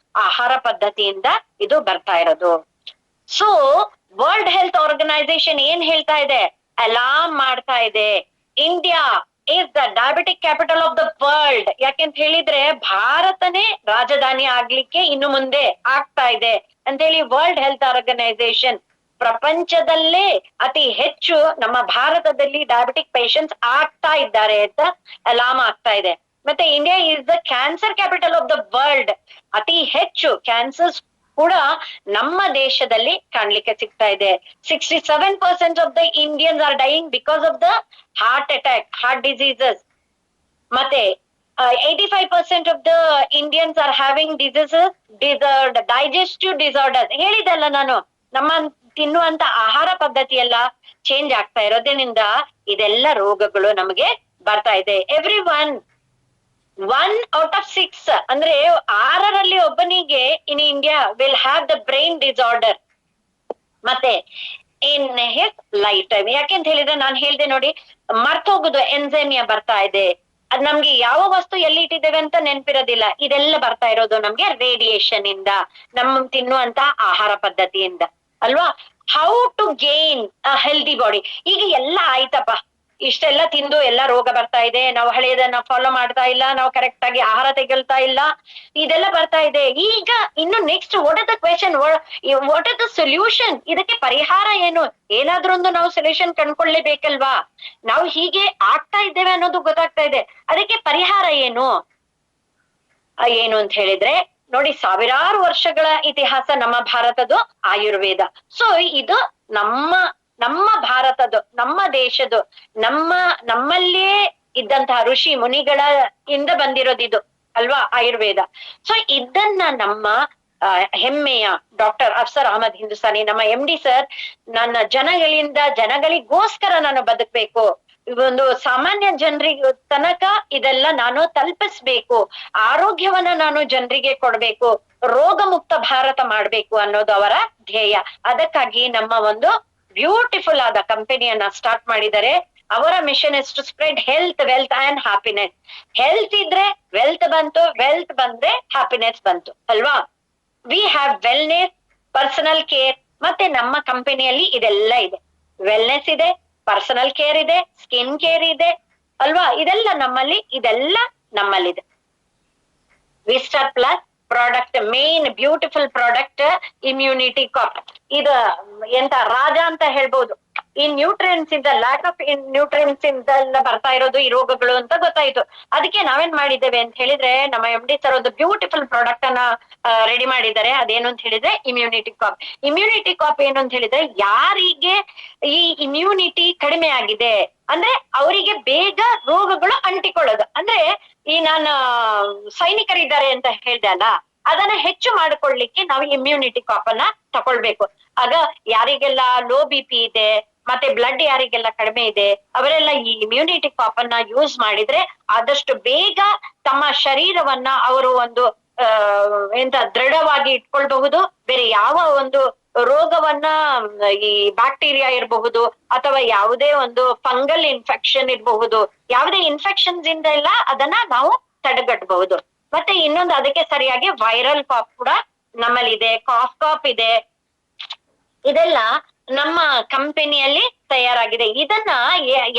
ಆಹಾರ ಪದ್ಧತಿಯಿಂದ ಇದು ಬರ್ತಾ ಇರೋದು. ಸೊ ವರ್ಲ್ಡ್ ಹೆಲ್ತ್ ಆರ್ಗನೈಸೇಷನ್ ಏನ್ ಹೇಳ್ತಾ ಇದೆ, ಅಲಾರ್ಮ್ ಮಾಡ್ತಾ ಇದೆ, India is the diabetic capital of the world. ಯಾಕೆಂತ ಹೇಳಿದ್ರೆ, ಭಾರತನೇ ರಾಜಧಾನಿ ಆಗ್ಲಿಕ್ಕೆ ಇನ್ನು ಮುಂದೆ ಆಗ್ತಾ ಇದೆ ಅಂತ ಹೇಳಿ ವರ್ಲ್ಡ್ ಹೆಲ್ತ್ ಆರ್ಗನೈಸೇಷನ್, ಪ್ರಪಂಚದಲ್ಲೇ ಅತಿ ಹೆಚ್ಚು ನಮ್ಮ ಭಾರತದಲ್ಲಿ ಡಯಾಬಿಟಿಕ್ ಪೇಷಂಟ್ಸ್ ಆಗ್ತಾ ಇದ್ದಾರೆ ಅಂತ ಅಲಾರ್ಮ್ ಆಗ್ತಾ ಇದೆ. ಮತ್ತೆ India is the cancer capital of the world. ಅತಿ ಹೆಚ್ಚು ಕ್ಯಾನ್ಸರ್ಸ್ ಕೂಡ ನಮ್ಮ ದೇಶದಲ್ಲಿ ಕಾಣ್ಲಿಕ್ಕೆ ಸಿಗ್ತಾ ಇದೆ. 67% of the Indians are dying because of the heart attack, heart diseases. ಮತ್ತೆ 85% of the Indians are having diseases, digestive disorders. ಹೇಳಿದಲ್ಲ ನಾನು, ನಮ್ಮ ತಿನ್ನುವಂತ ಆಹಾರ ಪದ್ಧತಿ ಎಲ್ಲ ಚೇಂಜ್ ಆಗ್ತಾ ಇರೋದ್ರಿಂದ ಇದೆಲ್ಲ ರೋಗಗಳು ನಮಗೆ ಬರ್ತಾ ಇದೆ. ಎವ್ರಿ ಒನ್ ಔಟ್ ಆಫ್ 6 ಅಂದ್ರೆ 6ರಲ್ಲಿ ಒಬ್ಬನಿಗೆ in India will have the brain disorder ಮತ್ತೆ ಇನ್ ಹಿಸ್ ಲೈಫ್ ಟೈಮ್. ಯಾಕೆಂತ ಹೇಳಿದ್ರೆ, ನಾನು ಹೇಳ್ದೆ ನೋಡಿ, ಮರ್ತೋಗುದು ಎನ್ಸೈಮಿಯಾ ಬರ್ತಾ ಇದೆ. ಅದ್ ನಮ್ಗೆ ಯಾವ ವಸ್ತು ಎಲ್ಲಿ ಇಟ್ಟಿದ್ದೇವೆ ಅಂತ ನೆನ್ಪಿರೋದಿಲ್ಲ. ಇದೆಲ್ಲ ಬರ್ತಾ ಇರೋದು ನಮ್ಗೆ ರೇಡಿಯೇಷನ್ ಇಂದ, ನಮ್ಮ ತಿನ್ನುವಂತ ಆಹಾರ ಪದ್ಧತಿಯಿಂದ ಅಲ್ವಾ. How to gain a healthy body. ಈಗ ಎಲ್ಲ ಆಯ್ತಪ್ಪ, ಇಷ್ಟೆಲ್ಲ ತಿಂದು ಎಲ್ಲ ರೋಗ ಬರ್ತಾ ಇದೆ, ನಾವು ಹಳೆಯದನ್ನ ಫಾಲೋ ಮಾಡ್ತಾ ಇಲ್ಲ, ನಾವು ಕರೆಕ್ಟ್ ಆಗಿ ಆಹಾರ ತೆಗೊಳ್ತಾ ಇಲ್ಲ, ಇದೆಲ್ಲ ಬರ್ತಾ ಇದೆ. ಈಗ ಇನ್ನು next what is the question, what is the solution? ಇದಕ್ಕೆ ಪರಿಹಾರ ಏನು? ಏನಾದ್ರೂ ಒಂದು ನಾವು ಸೊಲ್ಯೂಷನ್ ಕಂಡ್ಕೊಳ್ಳೇಬೇಕಲ್ವಾ. ನಾವು ಹೀಗೆ ಆಗ್ತಾ ಇದ್ದೇವೆ ಅನ್ನೋದು ಗೊತ್ತಾಗ್ತಾ ಇದೆ, ಅದಕ್ಕೆ ಪರಿಹಾರ ಏನು ಅಂತ ಹೇಳಿದ್ರೆ ನೋಡಿ, ಸಾವಿರಾರು ವರ್ಷಗಳ ಇತಿಹಾಸ ನಮ್ಮ ಭಾರತದ್ದು ಆಯುರ್ವೇದ. ಸೊ ಇದು ನಮ್ಮ ನಮ್ಮ ಭಾರತದ್ದು, ನಮ್ಮ ದೇಶದ್ದು, ನಮ್ಮಲ್ಲಿಯೇ ಇದ್ದಂತಹ ಋಷಿ ಮುನಿಗಳ ಇಂದ ಬಂದಿರೋದಿದು ಅಲ್ವಾ ಆಯುರ್ವೇದ. ಸೊ ಇದನ್ನ ನಮ್ಮ ಹೆಮ್ಮೆಯ ಡಾಕ್ಟರ್ ಅಫ್ಸರ್ ಅಹಮದ್ ಹಿಂದೂಸ್ತಾನಿ, ನಮ್ಮ MD ಸರ್, ನನ್ನ ಜನಗಳಿಗೋಸ್ಕರ ನಾನು ಬದುಕ್ಬೇಕು, ಒಂದು ಸಾಮಾನ್ಯ ಜನರಿಗೆ ತನಕ ಇದೆಲ್ಲ ನಾನು ತಲುಪಿಸ್ಬೇಕು, ಆರೋಗ್ಯವನ್ನ ನಾನು ಜನರಿಗೆ ಕೊಡ್ಬೇಕು, ರೋಗ ಮುಕ್ತ ಭಾರತ ಮಾಡ್ಬೇಕು ಅನ್ನೋದು ಅವರ ಧ್ಯೇಯ. ಅದಕ್ಕಾಗಿ ನಮ್ಮ ಒಂದು ಬ್ಯೂಟಿಫುಲ್ ಆದ ಕಂಪನಿಯನ್ನ ಸ್ಟಾರ್ಟ್ ಮಾಡಿದ್ದಾರೆ. ಅವರ mission is to spread health, wealth and happiness. Health ಇದ್ರೆ ವೆಲ್ತ್ ಬಂತು, ವೆಲ್ತ್ ಬಂದ್ರೆ ಹ್ಯಾಪಿನೆಸ್ ಬಂತು ಅಲ್ವಾ. We have wellness, personal care, ಮತ್ತೆ ನಮ್ಮ ಕಂಪನಿಯಲ್ಲಿ ಇದೆಲ್ಲ ಇದೆ. ವೆಲ್ನೆಸ್ ಇದೆ, ಪರ್ಸನಲ್ ಕೇರ್ ಇದೆ, ಸ್ಕಿನ್ ಕೇರ್ ಇದೆ ಅಲ್ವಾ. ಇದೆಲ್ಲ ನಮ್ಮಲ್ಲಿದೆ. Vistar plus product, main beautiful product immunity cap. ಇದು ಎಂತ ರಾಜ ಅಂತ ಹೇಳ್ಬೋದು. ಈ ನ್ಯೂಟ್ರಿಯನ್ಸ್ ಇಂದ, ಲ್ಯಾಕ್ ಆಫ್ ನ್ಯೂಟ್ರಿಯನ್ಸ್ ಇಂದ ಬರ್ತಾ ಇರೋದು ಈ ರೋಗಗಳು ಅಂತ ಗೊತ್ತಾಯ್ತು. ಅದಕ್ಕೆ ನಾವೇನ್ ಮಾಡಿದ್ದೇವೆ ಅಂತ ಹೇಳಿದ್ರೆ, ನಮ್ಮ MD ಸರ್ ಒಂದು ಬ್ಯೂಟಿಫುಲ್ ಪ್ರಾಡಕ್ಟ್ ಅನ್ನ ರೆಡಿ ಮಾಡಿದ್ದಾರೆ. ಅದೇನು ಅಂತ ಹೇಳಿದ್ರೆ ಇಮ್ಯುನಿಟಿ ಕಾಪ್. ಇಮ್ಯುನಿಟಿ ಕಾಪ್ ಏನು ಅಂತ ಹೇಳಿದ್ರೆ, ಯಾರಿಗೆ ಈ ಇಮ್ಯುನಿಟಿ ಕಡಿಮೆ ಆಗಿದೆ ಅಂದ್ರೆ ಅವರಿಗೆ ಬೇಗ ರೋಗಗಳು ಅಂಟಿಕೊಳ್ಳೋದು. ಅಂದ್ರೆ ಈ ನಾನು ಸೈನಿಕರಿದ್ದಾರೆ ಅಂತ ಹೇಳ್ದೆ ಅಲ್ಲ, ಅದನ್ನ ಹೆಚ್ಚು ಮಾಡಿಕೊಳ್ಳಿಕ್ಕೆ ನಾವು ಇಮ್ಯುನಿಟಿ ಕಾಪ್ ಅನ್ನ ತಕೊಳ್ಬೇಕು. ಆಗ ಯಾರಿಗೆಲ್ಲ ಲೋ BP ಇದೆ, ಮತ್ತೆ ಬ್ಲಡ್ ಯಾರಿಗೆಲ್ಲ ಕಡಿಮೆ ಇದೆ, ಅವರೆಲ್ಲ ಈ ಇಮ್ಯುನಿಟಿ ಕಾಪ್ ಅನ್ನ ಯೂಸ್ ಮಾಡಿದ್ರೆ ಆದಷ್ಟು ಬೇಗ ತಮ್ಮ ಶರೀರವನ್ನ ಅವರು ಒಂದು ದೃಢವಾಗಿ ಇಟ್ಕೊಳ್ಬಹುದು. ಬೇರೆ ಯಾವ ಒಂದು ರೋಗವನ್ನ, ಈ ಬ್ಯಾಕ್ಟೀರಿಯಾ ಇರಬಹುದು ಅಥವಾ ಯಾವುದೇ ಒಂದು ಫಂಗಲ್ ಇನ್ಫೆಕ್ಷನ್ ಇರಬಹುದು, ಯಾವುದೇ ಇನ್ಫೆಕ್ಷನ್ಸ್ ಇಂದ ಎಲ್ಲ ಅದನ್ನ ನಾವು ತಡೆಗಟ್ಟಬಹುದು. ಮತ್ತೆ ಇನ್ನೊಂದು ಅದಕ್ಕೆ ಸರಿಯಾಗಿ ವೈರಲ್ ಕಾಪ್ ಕೂಡ ನಮ್ಮಲ್ಲಿದೆ, ಕಾಫ್ ಕಾಪ್ ಇದೆ. ಇದೆಲ್ಲ ನಮ್ಮ ಕಂಪನಿಯಲ್ಲಿ ತಯಾರಾಗಿದೆ.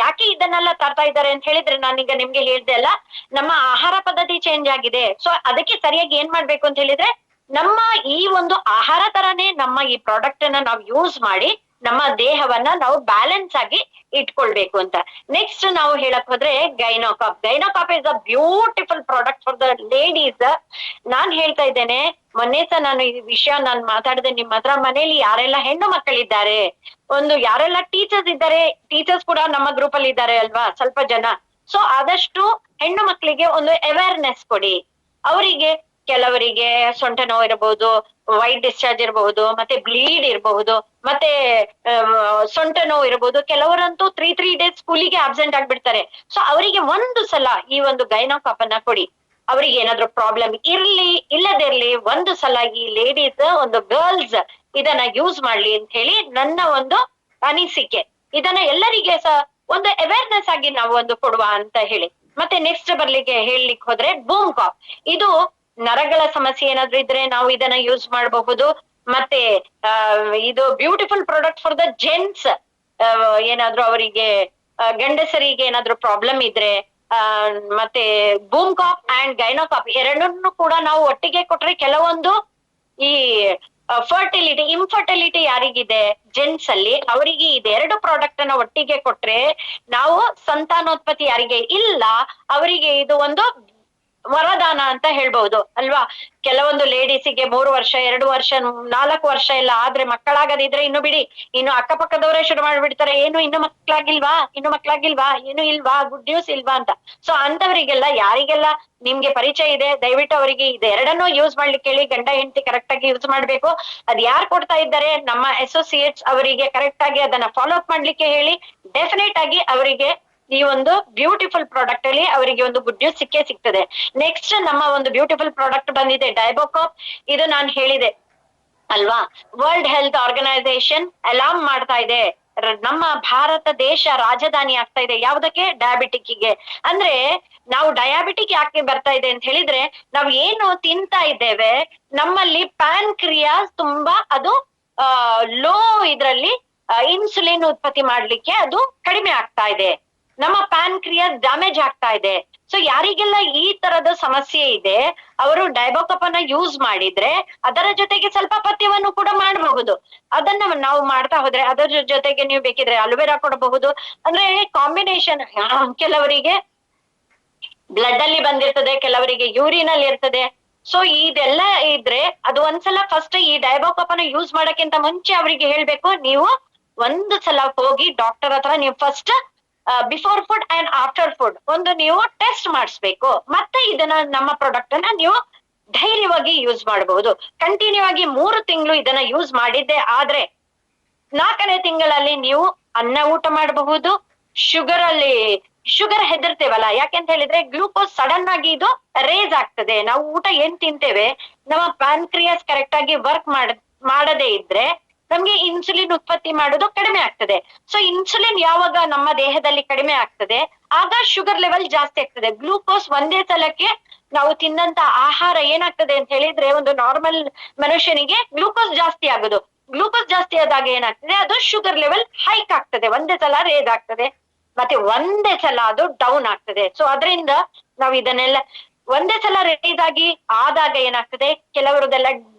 ಯಾಕೆ ಇದನ್ನೆಲ್ಲ ತರ್ತಾ ಇದ್ದಾರೆ ಅಂತ ಹೇಳಿದ್ರೆ, ನಾನೀಗ ನಿಮ್ಗೆ ಹೇಳ್ದೆ ಅಲ್ಲ, ನಮ್ಮ ಆಹಾರ ಪದ್ಧತಿ ಚೇಂಜ್ ಆಗಿದೆ. ಸೊ ಅದಕ್ಕೆ ಸರಿಯಾಗಿ ಏನ್ ಮಾಡ್ಬೇಕು ಅಂತ ಹೇಳಿದ್ರೆ, ನಮ್ಮ ಈ ಒಂದು ಆಹಾರ ತರಾನೇ ನಮ್ಮ ಈ ಪ್ರಾಡಕ್ಟ್ ಅನ್ನ ನಾವು ಯೂಸ್ ಮಾಡಿ ನಮ್ಮ ದೇಹವನ್ನ ನಾವು ಬ್ಯಾಲೆನ್ಸ್ ಆಗಿ ಇಟ್ಕೊಳ್ಬೇಕು ಅಂತ. ನೆಕ್ಸ್ಟ್ ನಾವು ಹೇಳಕ್ ಹೋದ್ರೆ Gynocap. Gynocap is a beautiful product for the ladies. ನಾನ್ ಹೇಳ್ತಾ ಇದ್ದೇನೆ, ಮೊನ್ನೆ ಸಹ ನಾನು ಈ ವಿಷಯ ನಾನು ಮಾತಾಡಿದೆ ನಿಮ್ಮ ಹತ್ರ. ಮನೇಲಿ ಯಾರೆಲ್ಲ ಹೆಣ್ಣು ಮಕ್ಕಳಿದ್ದಾರೆ, ಯಾರೆಲ್ಲ ಟೀಚರ್ಸ್ ಇದ್ದಾರೆ, ಟೀಚರ್ಸ್ ಕೂಡ ನಮ್ಮ ಗ್ರೂಪ್ ಅಲ್ಲಿ ಇದ್ದಾರೆ ಅಲ್ವಾ ಸ್ವಲ್ಪ ಜನ. ಸೊ ಆದಷ್ಟು ಹೆಣ್ಣು ಮಕ್ಕಳಿಗೆ ಒಂದು ಅವೇರ್ನೆಸ್ ಕೊಡಿ. ಅವರಿಗೆ ಕೆಲವರಿಗೆ ಸೊಂಟ ನೋವು ಇರಬಹುದು, ವೈಟ್ ಡಿಸ್ಚಾರ್ಜ್ ಇರಬಹುದು, ಮತ್ತೆ ಬ್ಲೀಡ್ ಇರಬಹುದು, ಮತ್ತೆ ಸೊಂಟ ನೋವು ಇರಬಹುದು. ಕೆಲವರಂತೂ 3 days ಸ್ಕೂಲಿಗೆ ಆಬ್ಸೆಂಟ್ ಆಗ್ಬಿಡ್ತಾರೆ. ಸೊ ಅವರಿಗೆ ಒಂದು ಸಲ ಈ ಒಂದು ಗೈನೋಕಾಪ್ ಅನ್ನ ಕೊಡಿ. ಅವ್ರಿಗೆ ಏನಾದ್ರು ಪ್ರಾಬ್ಲಮ್ ಇಲ್ಲದಿರ್ಲಿ, ಒಂದು ಸಲ ಈ ಲೇಡೀಸ್, ಒಂದು ಗರ್ಲ್ಸ್ ಇದನ್ನ ಯೂಸ್ ಮಾಡ್ಲಿ ಅಂತ ಹೇಳಿ ನನ್ನ ಒಂದು ಅನಿಸಿಕೆ. ಇದನ್ನ ಎಲ್ಲರಿಗೆ ಸಹ ಒಂದು ಅವೇರ್ನೆಸ್ ಆಗಿ ನಾವು ಒಂದು ಕೊಡುವ ಅಂತ ಹೇಳಿ. ಮತ್ತೆ ನೆಕ್ಸ್ಟ್ ಹೇಳಲಿಕ್ಕೆ ಹೋದ್ರೆ ಬೂಮ್ ಕಾಪ್. ಇದು ನರಗಳ ಸಮಸ್ಯೆ ಏನಾದ್ರು ಇದ್ರೆ ನಾವು ಇದನ್ನ ಯೂಸ್ ಮಾಡಬಹುದು. ಮತ್ತೆ ಇದು beautiful product for the gents. ಏನಾದ್ರು ಅವರಿಗೆ ಗಂಡಸರಿಗೆ ಏನಾದ್ರು ಪ್ರಾಬ್ಲಮ್ ಇದ್ರೆ, ಮತ್ತೆ ಬೂಮ್ ಕಾಪ್ ಅಂಡ್ ಗೈನೋಕಾಪ್ ಎರಡನ್ನೂ ಕೂಡ ನಾವು ಒಟ್ಟಿಗೆ ಕೊಟ್ರೆ, ಕೆಲವೊಂದು ಈ ಇನ್ಫರ್ಟಿಲಿಟಿ ಯಾರಿಗಿದೆ ಜೆಂಟ್ಸ್ ಅಲ್ಲಿ, ಅವರಿಗೆ ಇದೆರಡು ಪ್ರಾಡಕ್ಟ್ ಅನ್ನ ಒಟ್ಟಿಗೆ ಕೊಟ್ರೆ, ನಾವು ಸಂತಾನೋತ್ಪತ್ತಿ ಯಾರಿಗೆ ಇಲ್ಲ ಅವರಿಗೆ ಇದು ಒಂದು ವರದಾನ ಅಂತ ಹೇಳ್ಬಹುದು ಅಲ್ವಾ. ಕೆಲವೊಂದು ಲೇಡೀಸಿಗೆ 3 ವರ್ಷ, 2 ವರ್ಷ, 4 ವರ್ಷ ಎಲ್ಲ ಆದ್ರೆ ಮಕ್ಕಳಾಗದಿದ್ರೆ ಇನ್ನು ಬಿಡಿ, ಇನ್ನು ಅಕ್ಕಪಕ್ಕದವರೇ ಶುರು ಮಾಡ್ಬಿಡ್ತಾರೆ, ಇನ್ನು ಮಕ್ಕಳಾಗಿಲ್ವಾ, ಏನು ಇಲ್ವಾ, ಗುಡ್ ನ್ಯೂಸ್ ಇಲ್ವಾ ಅಂತ. ಸೊ ಅಂತವರಿಗೆಲ್ಲ, ಯಾರಿಗೆಲ್ಲ ನಿಮ್ಗೆ ಪರಿಚಯ ಇದೆ, ದಯವಿಟ್ಟು ಅವರಿಗೆ ಇದೆರಡನ್ನೂ ಯೂಸ್ ಮಾಡ್ಲಿಕ್ಕೆ ಹೇಳಿ. ಗಂಡ ಹೆಂಡತಿ ಕರೆಕ್ಟ್ ಆಗಿ ಯೂಸ್ ಮಾಡ್ಬೇಕು. ಅದ್ ಯಾರು ಕೊಡ್ತಾ ಇದ್ದಾರೆ, ನಮ್ಮ ಅಸೋಸಿಯೇಟ್ಸ್, ಅವರಿಗೆ ಕರೆಕ್ಟ್ ಆಗಿ ಅದನ್ನ ಫಾಲೋ ಅಪ್ ಮಾಡ್ಲಿಕ್ಕೆ ಹೇಳಿ. ಡೆಫಿನೆಟ್ ಆಗಿ ಅವರಿಗೆ ಈ ಒಂದು ಬ್ಯೂಟಿಫುಲ್ ಪ್ರಾಡಕ್ಟ್ ಅಲ್ಲಿ ಅವರಿಗೆ ಒಂದು ಗುಡ್ ನ್ಯೂಸ್ ಸಿಗ್ತದೆ. ನೆಕ್ಸ್ಟ್ ನಮ್ಮ ಒಂದು ಬ್ಯೂಟಿಫುಲ್ ಪ್ರಾಡಕ್ಟ್ ಬಂದಿದೆ ಡೈಬೋಕಾಪ್. ಇದು ನಾನು ಹೇಳಿದೆ ಅಲ್ವಾ, ವರ್ಲ್ಡ್ ಹೆಲ್ತ್ ಆರ್ಗನೈಸೇಷನ್ ಅಲಾರ್ಮ್ ಮಾಡ್ತಾ ಇದೆ, ನಮ್ಮ ಭಾರತ ದೇಶ ರಾಜಧಾನಿ ಆಗ್ತಾ ಇದೆ. ಯಾವುದಕ್ಕೆ? ಡಯಾಬಿಟಿಕ್ಗೆ. ಅಂದ್ರೆ ನಾವು ಡಯಾಬಿಟಿಕ್ ಯಾಕೆ ಬರ್ತಾ ಇದೆ ಅಂತ ಹೇಳಿದ್ರೆ, ನಾವು ಏನು ತಿಂತಾ ಇದ್ದೇವೆ, ನಮ್ಮಲ್ಲಿ ಪ್ಯಾನ್ಕ್ರಿಯಾಸ್ ತುಂಬಾ ಅದು ಲೋ ಇದ್ರಲ್ಲಿ ಇನ್ಸುಲಿನ್ ಉತ್ಪತ್ತಿ ಮಾಡ್ಲಿಕ್ಕೆ ಅದು ಕಡಿಮೆ ಆಗ್ತಾ ಇದೆ. ನಮ್ಮ ಪ್ಯಾನ್ಕ್ರಿಯಾಸ್ ಡ್ಯಾಮೇಜ್ ಆಗ್ತಾ ಇದೆ. ಸೊ ಯಾರಿಗೆಲ್ಲ ಈ ತರದ ಸಮಸ್ಯೆ ಇದೆ, ಅವರು ಡೈಬೋಕಾಪ್ ಅನ್ನ ಯೂಸ್ ಮಾಡಿದ್ರೆ ಅದರ ಜೊತೆಗೆ ಸ್ವಲ್ಪ ಪಥ್ಯವನ್ನು ಕೂಡ ಮಾಡಬಹುದು. ಅದನ್ನ ನಾವು ಮಾಡ್ತಾ ಹೋದ್ರೆ, ಅದರ ಜೊತೆಗೆ ನೀವು ಬೇಕಿದ್ರೆ ಅಲೋವೆರಾ ಕೊಡಬಹುದು. ಅಂದ್ರೆ ಕಾಂಬಿನೇಷನ್, ಕೆಲವರಿಗೆ ಬ್ಲಡ್ ಅಲ್ಲಿ ಬಂದಿರ್ತದೆ, ಕೆಲವರಿಗೆ ಯೂರಿನ್ ಅಲ್ಲಿ ಇರ್ತದೆ. ಸೊ ಇದೆಲ್ಲ ಇದ್ರೆ ಅದು ಒಂದ್ಸಲ ಫಸ್ಟ್ ಈ ಡೈಬೋಕಾಪ್ ಅನ್ನ ಯೂಸ್ ಮಾಡಕ್ಕಿಂತ ಮುಂಚೆ ಅವರಿಗೆ ಹೇಳ್ಬೇಕು, ನೀವು ಒಂದು ಸಲ ಹೋಗಿ ಡಾಕ್ಟರ್ ಹತ್ರ ನೀವು first before food and after food ಒಂದು ನೀವು ಟೆಸ್ಟ್ ಮಾಡಿಸ್ಬೇಕು. ಮತ್ತೆ ಇದನ್ನ ನಮ್ಮ ಪ್ರಾಡಕ್ಟ್ ಅನ್ನ ನೀವು ಧೈರ್ಯವಾಗಿ ಯೂಸ್ ಮಾಡಬಹುದು. ಕಂಟಿನ್ಯೂ ಆಗಿ 3 ತಿಂಗಳು ಇದನ್ನ ಯೂಸ್ ಮಾಡಿದ್ದೆ ಆದ್ರೆ 4ನೇ ತಿಂಗಳಲ್ಲಿ ನೀವು ಅನ್ನ ಊಟ ಮಾಡಬಹುದು. ಶುಗರ್ ಹೆದರ್ತೇವಲ್ಲ, ಯಾಕೆಂತ ಹೇಳಿದ್ರೆ ಗ್ಲೂಕೋಸ್ ಸಡನ್ ಆಗಿ ಇದು ರೇಸ್ ಆಗ್ತದೆ. ನಾವು ಊಟ ಏನ್ ತಿಂತೇವೆ, ನಮ್ಮ ಪ್ಯಾನ್ಕ್ರಿಯಾಸ್ ಕರೆಕ್ಟ್ ಆಗಿ ವರ್ಕ್ ಮಾಡದೇ ಇದ್ರೆ ನಮ್ಗೆ ಇನ್ಸುಲಿನ್ ಉತ್ಪತ್ತಿ ಮಾಡೋದು ಕಡಿಮೆ ಆಗ್ತದೆ. ಸೊ ಇನ್ಸುಲಿನ್ ಯಾವಾಗ ನಮ್ಮ ದೇಹದಲ್ಲಿ ಕಡಿಮೆ ಆಗ್ತದೆ ಆಗ ಶುಗರ್ ಲೆವೆಲ್ ಜಾಸ್ತಿ ಆಗ್ತದೆ. ಗ್ಲೂಕೋಸ್ ಒಂದೇ ಸಲಕ್ಕೆ ನಾವು ತಿಂದಂತ ಆಹಾರ ಏನಾಗ್ತದೆ ಅಂತ ಹೇಳಿದ್ರೆ, ಒಂದು ನಾರ್ಮಲ್ ಮನುಷ್ಯನಿಗೆ ಗ್ಲೂಕೋಸ್ ಜಾಸ್ತಿ ಆಗೋದು. ಗ್ಲೂಕೋಸ್ ಜಾಸ್ತಿ ಆದಾಗ ಏನಾಗ್ತದೆ, ಅದು ಶುಗರ್ ಲೆವೆಲ್ ಹೈಕ್ ಆಗ್ತದೆ, ಒಂದೇ ಸಲ ರೇಸ್ ಆಗ್ತದೆ, ಮತ್ತೆ ಒಂದೇ ಸಲ ಅದು ಡೌನ್ ಆಗ್ತದೆ. ಸೊ ಅದರಿಂದ ನಾವು ಇದನ್ನೆಲ್ಲ ಒಂದೇ ಸಲ ರೇಸ್ ಆದಾಗ ಏನಾಗ್ತದೆ, ಕೆಲವರದೆಲ್ಲ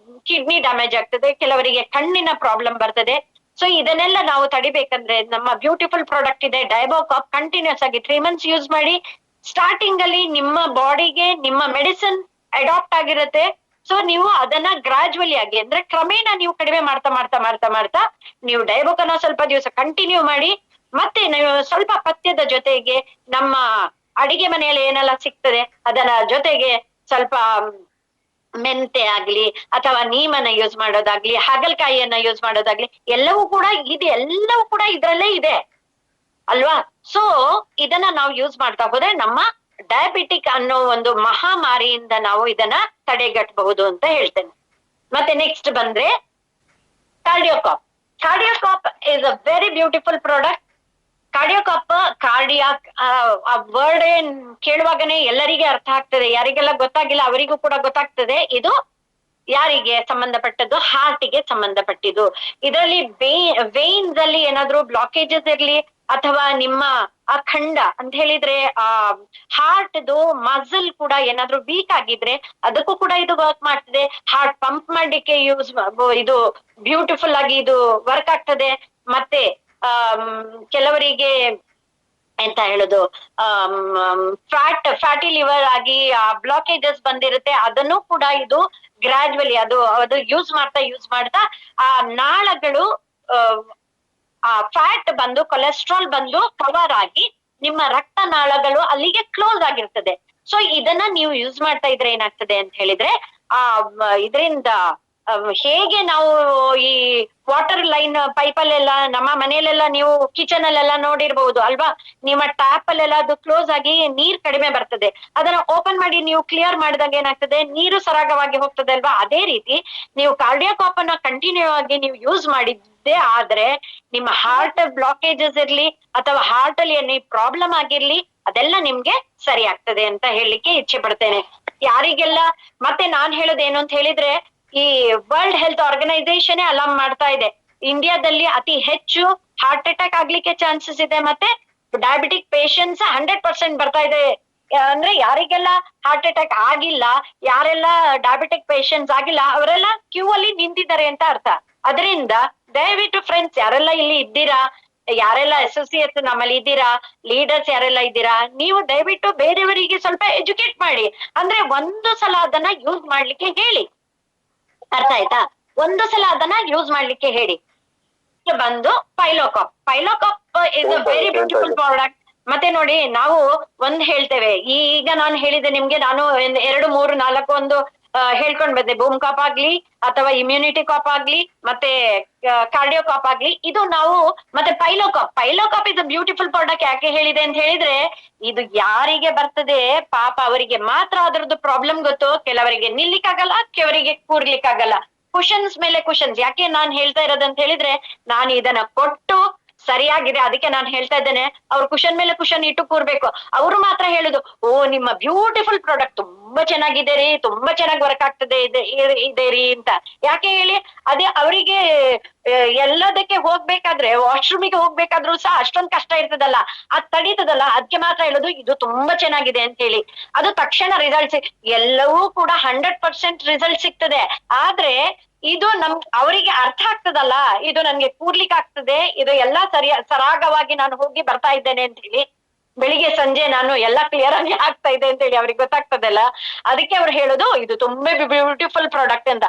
ಕಿಡ್ನಿ ಡ್ಯಾಮೇಜ್ ಆಗ್ತದೆ, ಕೆಲವರಿಗೆ ಕಣ್ಣಿನ ಪ್ರಾಬ್ಲಮ್ ಬರ್ತದೆ. ಸೊ ಇದನ್ನೆಲ್ಲ ನಾವು ತಡಿಬೇಕಂದ್ರೆ ನಮ್ಮ ಬ್ಯೂಟಿಫುಲ್ ಪ್ರಾಡಕ್ಟ್ ಇದೆ ಡೈಬೋಕಾಪ್. ಕಂಟಿನ್ಯೂಸ್ ಆಗಿ 3 ಮಂತ್ಸ್ ಯೂಸ್ ಮಾಡಿ. ಸ್ಟಾರ್ಟಿಂಗ್ ಅಲ್ಲಿ ನಿಮ್ಮ ಬಾಡಿಗೆ ನಿಮ್ಮ ಮೆಡಿಸಿನ್ ಅಡಾಪ್ಟ್ ಆಗಿರುತ್ತೆ. ಸೊ ನೀವು ಅದನ್ನ ಗ್ರಾಜುವಲಿ ಆಗಿ ಅಂದ್ರೆ ಕ್ರಮೇಣ ನೀವು ಕಡಿಮೆ ಮಾಡ್ತಾ ಮಾಡ್ತಾ ಮಾಡ್ತಾ ಮಾಡ್ತಾ ನೀವು ಡೈಬೋಕನ ಸ್ವಲ್ಪ ದಿವಸ ಕಂಟಿನ್ಯೂ ಮಾಡಿ. ಮತ್ತೆ ನೀವು ಸ್ವಲ್ಪ ಪಥ್ಯದ ಜೊತೆಗೆ ನಮ್ಮ ಅಡಿಗೆ ಮನೆಯಲ್ಲಿ ಏನೆಲ್ಲ ಸಿಗ್ತದೆ ಅದರ ಜೊತೆಗೆ ಸ್ವಲ್ಪ ಮೆಂತೆ ಆಗ್ಲಿ ಅಥವಾ ನೀಮನ್ನ ಯೂಸ್ ಮಾಡೋದಾಗ್ಲಿ, ಹಾಗಲಕಾಯಿಯನ್ನ ಯೂಸ್ ಮಾಡೋದಾಗ್ಲಿ, ಎಲ್ಲವೂ ಕೂಡ ಇದ್ರಲ್ಲೇ ಇದೆ ಅಲ್ವಾ. ಸೊ ಇದನ್ನ ನಾವು ಯೂಸ್ ಮಾಡ್ತಾ ಹೋದ್ರೆ ನಮ್ಮ ಡಯಾಬಿಟಿಕ್ ಅನ್ನೋ ಒಂದು ಮಹಾಮಾರಿಯಿಂದ ನಾವು ಇದನ್ನ ತಡೆಗಟ್ಟಬಹುದು ಅಂತ ಹೇಳ್ತೇನೆ. ಮತ್ತೆ ನೆಕ್ಸ್ಟ್ ಬಂದ್ರೆ Cardiocop. Cardiocop is a very beautiful product. Cardiac ಆ ವರ್ಡ್ ಕೇಳುವಾಗನೇ ಎಲ್ಲರಿಗೆ ಅರ್ಥ ಆಗ್ತದೆ, ಯಾರಿಗೆಲ್ಲ ಗೊತ್ತಾಗಿಲ್ಲ ಅವರಿಗೂ ಕೂಡ ಗೊತ್ತಾಗ್ತದೆ. ಇದು ಯಾರಿಗೆ ಸಂಬಂಧಪಟ್ಟದ್ದು, ಹಾರ್ಟಿಗೆ ಸಂಬಂಧಪಟ್ಟಿದ್ದು. ಇದರಲ್ಲಿ ವೇನ್ಸ್ ಅಲ್ಲಿ ಏನಾದ್ರೂ ಬ್ಲಾಕೇಜಸ್ ಇರ್ಲಿ ಅಥವಾ ನಿಮ್ಮ ಆ ಖಂಡ ಅಂತ ಹೇಳಿದ್ರೆ ಆ ಹಾರ್ಟ್ದು ಮಸಲ್ ಕೂಡ ಏನಾದ್ರೂ ವೀಕ್ ಆಗಿದ್ರೆ ಅದಕ್ಕೂ ಕೂಡ ಇದು ವರ್ಕ್ ಮಾಡ್ತದೆ. ಹಾರ್ಟ್ ಪಂಪ್ ಮಾಡ್ಲಿಕ್ಕೆ ಇದು ಬ್ಯೂಟಿಫುಲ್ ಆಗಿ ಇದು ವರ್ಕ್ ಆಗ್ತದೆ. ಮತ್ತೆ ಕೆಲವರಿಗೆ ಎಂತ ಹೇಳುದು, ಫ್ಯಾಟಿ ಲಿವರ್ ಆಗಿ ಬ್ಲಾಕೇಜಸ್ ಬಂದಿರುತ್ತೆ, ಅದನ್ನು ಕೂಡ ಇದು ಗ್ರಾಜುವಲಿ ಅದು ಯೂಸ್ ಮಾಡ್ತಾ ಆ ನಾಳಗಳು ಆ ಫ್ಯಾಟ್ ಬಂದು ಕೊಲೆಸ್ಟ್ರಾಲ್ ಬಂದು ಕವರ್ ಆಗಿ ನಿಮ್ಮ ರಕ್ತನಾಳಗಳು ಅಲ್ಲಿಗೆ ಕ್ಲೋಸ್ ಆಗಿರ್ತದೆ. ಸೊ ಇದನ್ನ ನೀವು ಯೂಸ್ ಮಾಡ್ತಾ ಇದ್ರೆ ಏನಾಗ್ತದೆ ಅಂತ ಹೇಳಿದ್ರೆ ಇದರಿಂದ ಹೇಗೆ ನಾವು ಈ ವಾಟರ್ ಲೈನ್ ಪೈಪಲ್ಲೆಲ್ಲ ನಮ್ಮ ಮನೆಯಲ್ಲೆಲ್ಲ ನೀವು ಕಿಚನ್ ಅಲ್ಲೆಲ್ಲ ನೋಡಿರ್ಬಹುದು ಅಲ್ವಾ, ನಿಮ್ಮ ಟ್ಯಾಪ್ ಅಲ್ಲೆಲ್ಲ ಅದು ಕ್ಲೋಸ್ ಆಗಿ ನೀರ್ ಕಡಿಮೆ ಬರ್ತದೆ. ಅದನ್ನ ಓಪನ್ ಮಾಡಿ ನೀವು ಕ್ಲಿಯರ್ ಮಾಡಿದಾಗ ಏನಾಗ್ತದೆ, ನೀರು ಸರಾಗವಾಗಿ ಹೋಗ್ತದೆ ಅಲ್ವಾ. ಅದೇ ರೀತಿ ನೀವು ಕಾರ್ಡಿಯೋಕಾಪ್ ಅನ್ನ ಕಂಟಿನ್ಯೂ ಆಗಿ ನೀವು ಯೂಸ್ ಮಾಡಿದ್ದೆ ಆದ್ರೆ ನಿಮ್ಮ ಹಾರ್ಟ್ ಬ್ಲಾಕೇಜಸ್ ಇರ್ಲಿ ಅಥವಾ ಹಾರ್ಟ್ ಅಲ್ಲಿ ಏನೇ ಪ್ರಾಬ್ಲಮ್ ಆಗಿರ್ಲಿ ಅದೆಲ್ಲ ನಿಮ್ಗೆ ಸರಿ ಆಗ್ತದೆ ಅಂತ ಹೇಳಲಿಕ್ಕೆ ಇಚ್ಛೆ ಪಡ್ತೇನೆ. ಯಾರಿಗೆಲ್ಲ ಮತ್ತೆ ನಾನ್ ಹೇಳೋದೇನು ಅಂತ ಹೇಳಿದ್ರೆ, ಈ ವರ್ಲ್ಡ್ ಹೆಲ್ತ್ ಆರ್ಗನೈಸೇಷನ್ ಅಲಾರ್ಮ್ ಮಾಡ್ತಾ ಇದೆ, ಇಂಡಿಯಾದಲ್ಲಿ ಅತಿ ಹೆಚ್ಚು ಹಾರ್ಟ್ ಅಟ್ಯಾಕ್ ಆಗ್ಲಿಕ್ಕೆ ಚಾನ್ಸಸ್ ಇದೆ, ಮತ್ತೆ ಡಯಾಬಿಟಿಕ್ ಪೇಷಂಟ್ಸ್ 100% ಬರ್ತಾ ಇದೆ. ಅಂದ್ರೆ ಯಾರಿಗೆಲ್ಲ ಹಾರ್ಟ್ ಅಟ್ಯಾಕ್ ಆಗಿಲ್ಲ, ಯಾರೆಲ್ಲ ಡಯಾಬಿಟಿಕ್ ಪೇಷಂಟ್ಸ್ ಆಗಿಲ್ಲ ಅವರೆಲ್ಲ ಕ್ಯೂ ಅಲ್ಲಿ ನಿಂತಿದ್ದಾರೆ ಅಂತ ಅರ್ಥ. ಅದರಿಂದ ದಯವಿಟ್ಟು ಫ್ರೆಂಡ್ಸ್ ಯಾರೆಲ್ಲ ಇಲ್ಲಿ ಇದ್ದೀರಾ, ಯಾರೆಲ್ಲ ಅಸೋಸಿಯೇಟ್ಸ್ ನಮ್ಮಲ್ಲಿ ಇದ್ದೀರಾ, ಲೀಡರ್ಸ್ ಯಾರೆಲ್ಲ ಇದ್ದೀರಾ, ನೀವು ದಯವಿಟ್ಟು ಬೇರೆಯವರಿಗೆ ಸ್ವಲ್ಪ ಎಜುಕೇಟ್ ಮಾಡಿ. ಅಂದ್ರೆ ಒಂದು ಸಲ ಅದನ್ನ ಯೂಸ್ ಮಾಡ್ಲಿಕ್ಕೆ ಹೇಳಿ, ಅರ್ಥ ಆಯ್ತಾ? ಒಂದು ಸಲ ಅದನ್ನ ಯೂಸ್ ಮಾಡ್ಲಿಕ್ಕೆ ಹೇಳಿ. ಬಂದು Pylocop is a very beautiful product. ಮತ್ತೆ ನೋಡಿ, ನಾವು ಹೇಳ್ತೇವೆ, ಈಗ ನಾನು ಹೇಳಿದೆ ನಿಮ್ಗೆ, ನಾನು 2, 3, 4 ಒಂದು ಹೇಳ್ಕೊಂಡ್ ಬಂದೆ. ಬೂಮ್ ಕಾಪ್ ಆಗ್ಲಿ ಅಥವಾ ಇಮ್ಯುನಿಟಿ ಕಾಪ್ ಆಗ್ಲಿ ಮತ್ತೆ ಕಾರ್ಡಿಯೋಕಾಪ್ ಆಗ್ಲಿ, ಇದು ನಾವು ಮತ್ತೆ ಪೈಲೋಕಾಪ್ ಇಸ್ ಅ ಬ್ಯೂಟಿಫುಲ್ ಪ್ರಾಡಕ್ಟ್. ಯಾಕೆ ಹೇಳಿದೆ ಅಂತ ಹೇಳಿದ್ರೆ, ಇದು ಯಾರಿಗೆ ಬರ್ತದೆ ಪಾಪ ಅವರಿಗೆ ಮಾತ್ರ ಅದ್ರದ್ದು ಪ್ರಾಬ್ಲಮ್ ಗೊತ್ತು. ಕೆಲವರಿಗೆ ನಿಲ್ಲಿಕ್ಕಾಗಲ್ಲ, ಕೆಲವರಿಗೆ ಕೂರ್ಲಿಕ್ಕಾಗಲ್ಲ. ಕುಷನ್ಸ್ ಮೇಲೆ ಕುಷನ್ಸ್. ಯಾಕೆ ನಾನ್ ಹೇಳ್ತಾ ಇರೋದಂತ ಹೇಳಿದ್ರೆ, ನಾನು ಇದನ್ನ ಕೊಟ್ಟು ಸರಿಯಾಗಿದೆ ಅದಕ್ಕೆ ನಾನು ಹೇಳ್ತಾ ಇದ್ದೇನೆ. ಅವ್ರು ಕುಷನ್ ಮೇಲೆ ಕುಷನ್ ಇಟ್ಟು ಕೂರ್ಬೇಕು. ಅವರು ಮಾತ್ರ ಹೇಳುದು, ಓ ನಿಮ್ಮ ಬ್ಯೂಟಿಫುಲ್ ಪ್ರಾಡಕ್ಟ್ ತುಂಬಾ ಚೆನ್ನಾಗಿದೆ ರೀ, ತುಂಬಾ ಚೆನ್ನಾಗಿ ವರ್ಕ್ ಆಗ್ತದೆ ಇದೆ ರೀ ಅಂತ. ಯಾಕೆ ಹೇಳಿ, ಅದೇ ಅವರಿಗೆ ಎಲ್ಲದಕ್ಕೆ ಹೋಗ್ಬೇಕಾದ್ರೆ, ವಾಶ್ರೂಮಿಗೆ ಹೋಗ್ಬೇಕಾದ್ರೂ ಸಹ ಅಷ್ಟೊಂದು ಕಷ್ಟ ಇರ್ತದಲ್ಲ, ಅದ್ ತಡೀತದಲ್ಲ, ಅದಕ್ಕೆ ಮಾತ್ರ ಹೇಳುದು ಇದು ತುಂಬಾ ಚೆನ್ನಾಗಿದೆ ಅಂತ ಹೇಳಿ. ಅದು ತಕ್ಷಣ ರಿಸಲ್ಟ್ ಎಲ್ಲವೂ ಕೂಡ 100% ರಿಸಲ್ಟ್ ಸಿಗ್ತದೆ. ಆದ್ರೆ ಇದು ಅವರಿಗೆ ಅರ್ಥ ಆಗ್ತದಲ್ಲ, ಇದು ನನ್ಗೆ ಕೂರ್ಲಿಕ್ಕೆ ಆಗ್ತದೆ, ಇದು ಎಲ್ಲಾ ಸರಾಗವಾಗಿ ನಾನು ಹೋಗಿ ಬರ್ತಾ ಇದ್ದೇನೆ ಅಂತ ಹೇಳಿ. ಬೆಳಿಗ್ಗೆ ಸಂಜೆ ನಾನು ಎಲ್ಲ ಕ್ಲಿಯರ್ ಆಗಿ ಆಗ್ತಾ ಇದೆ ಅಂತ ಹೇಳಿ ಅವ್ರಿಗೆ ಗೊತ್ತಾಗ್ತದಲ್ಲ, ಅದಕ್ಕೆ ಅವ್ರು ಹೇಳೋದು ಇದು ತುಂಬಾ ಬ್ಯೂಟಿಫುಲ್ ಪ್ರಾಡಕ್ಟ್ ಅಂತ.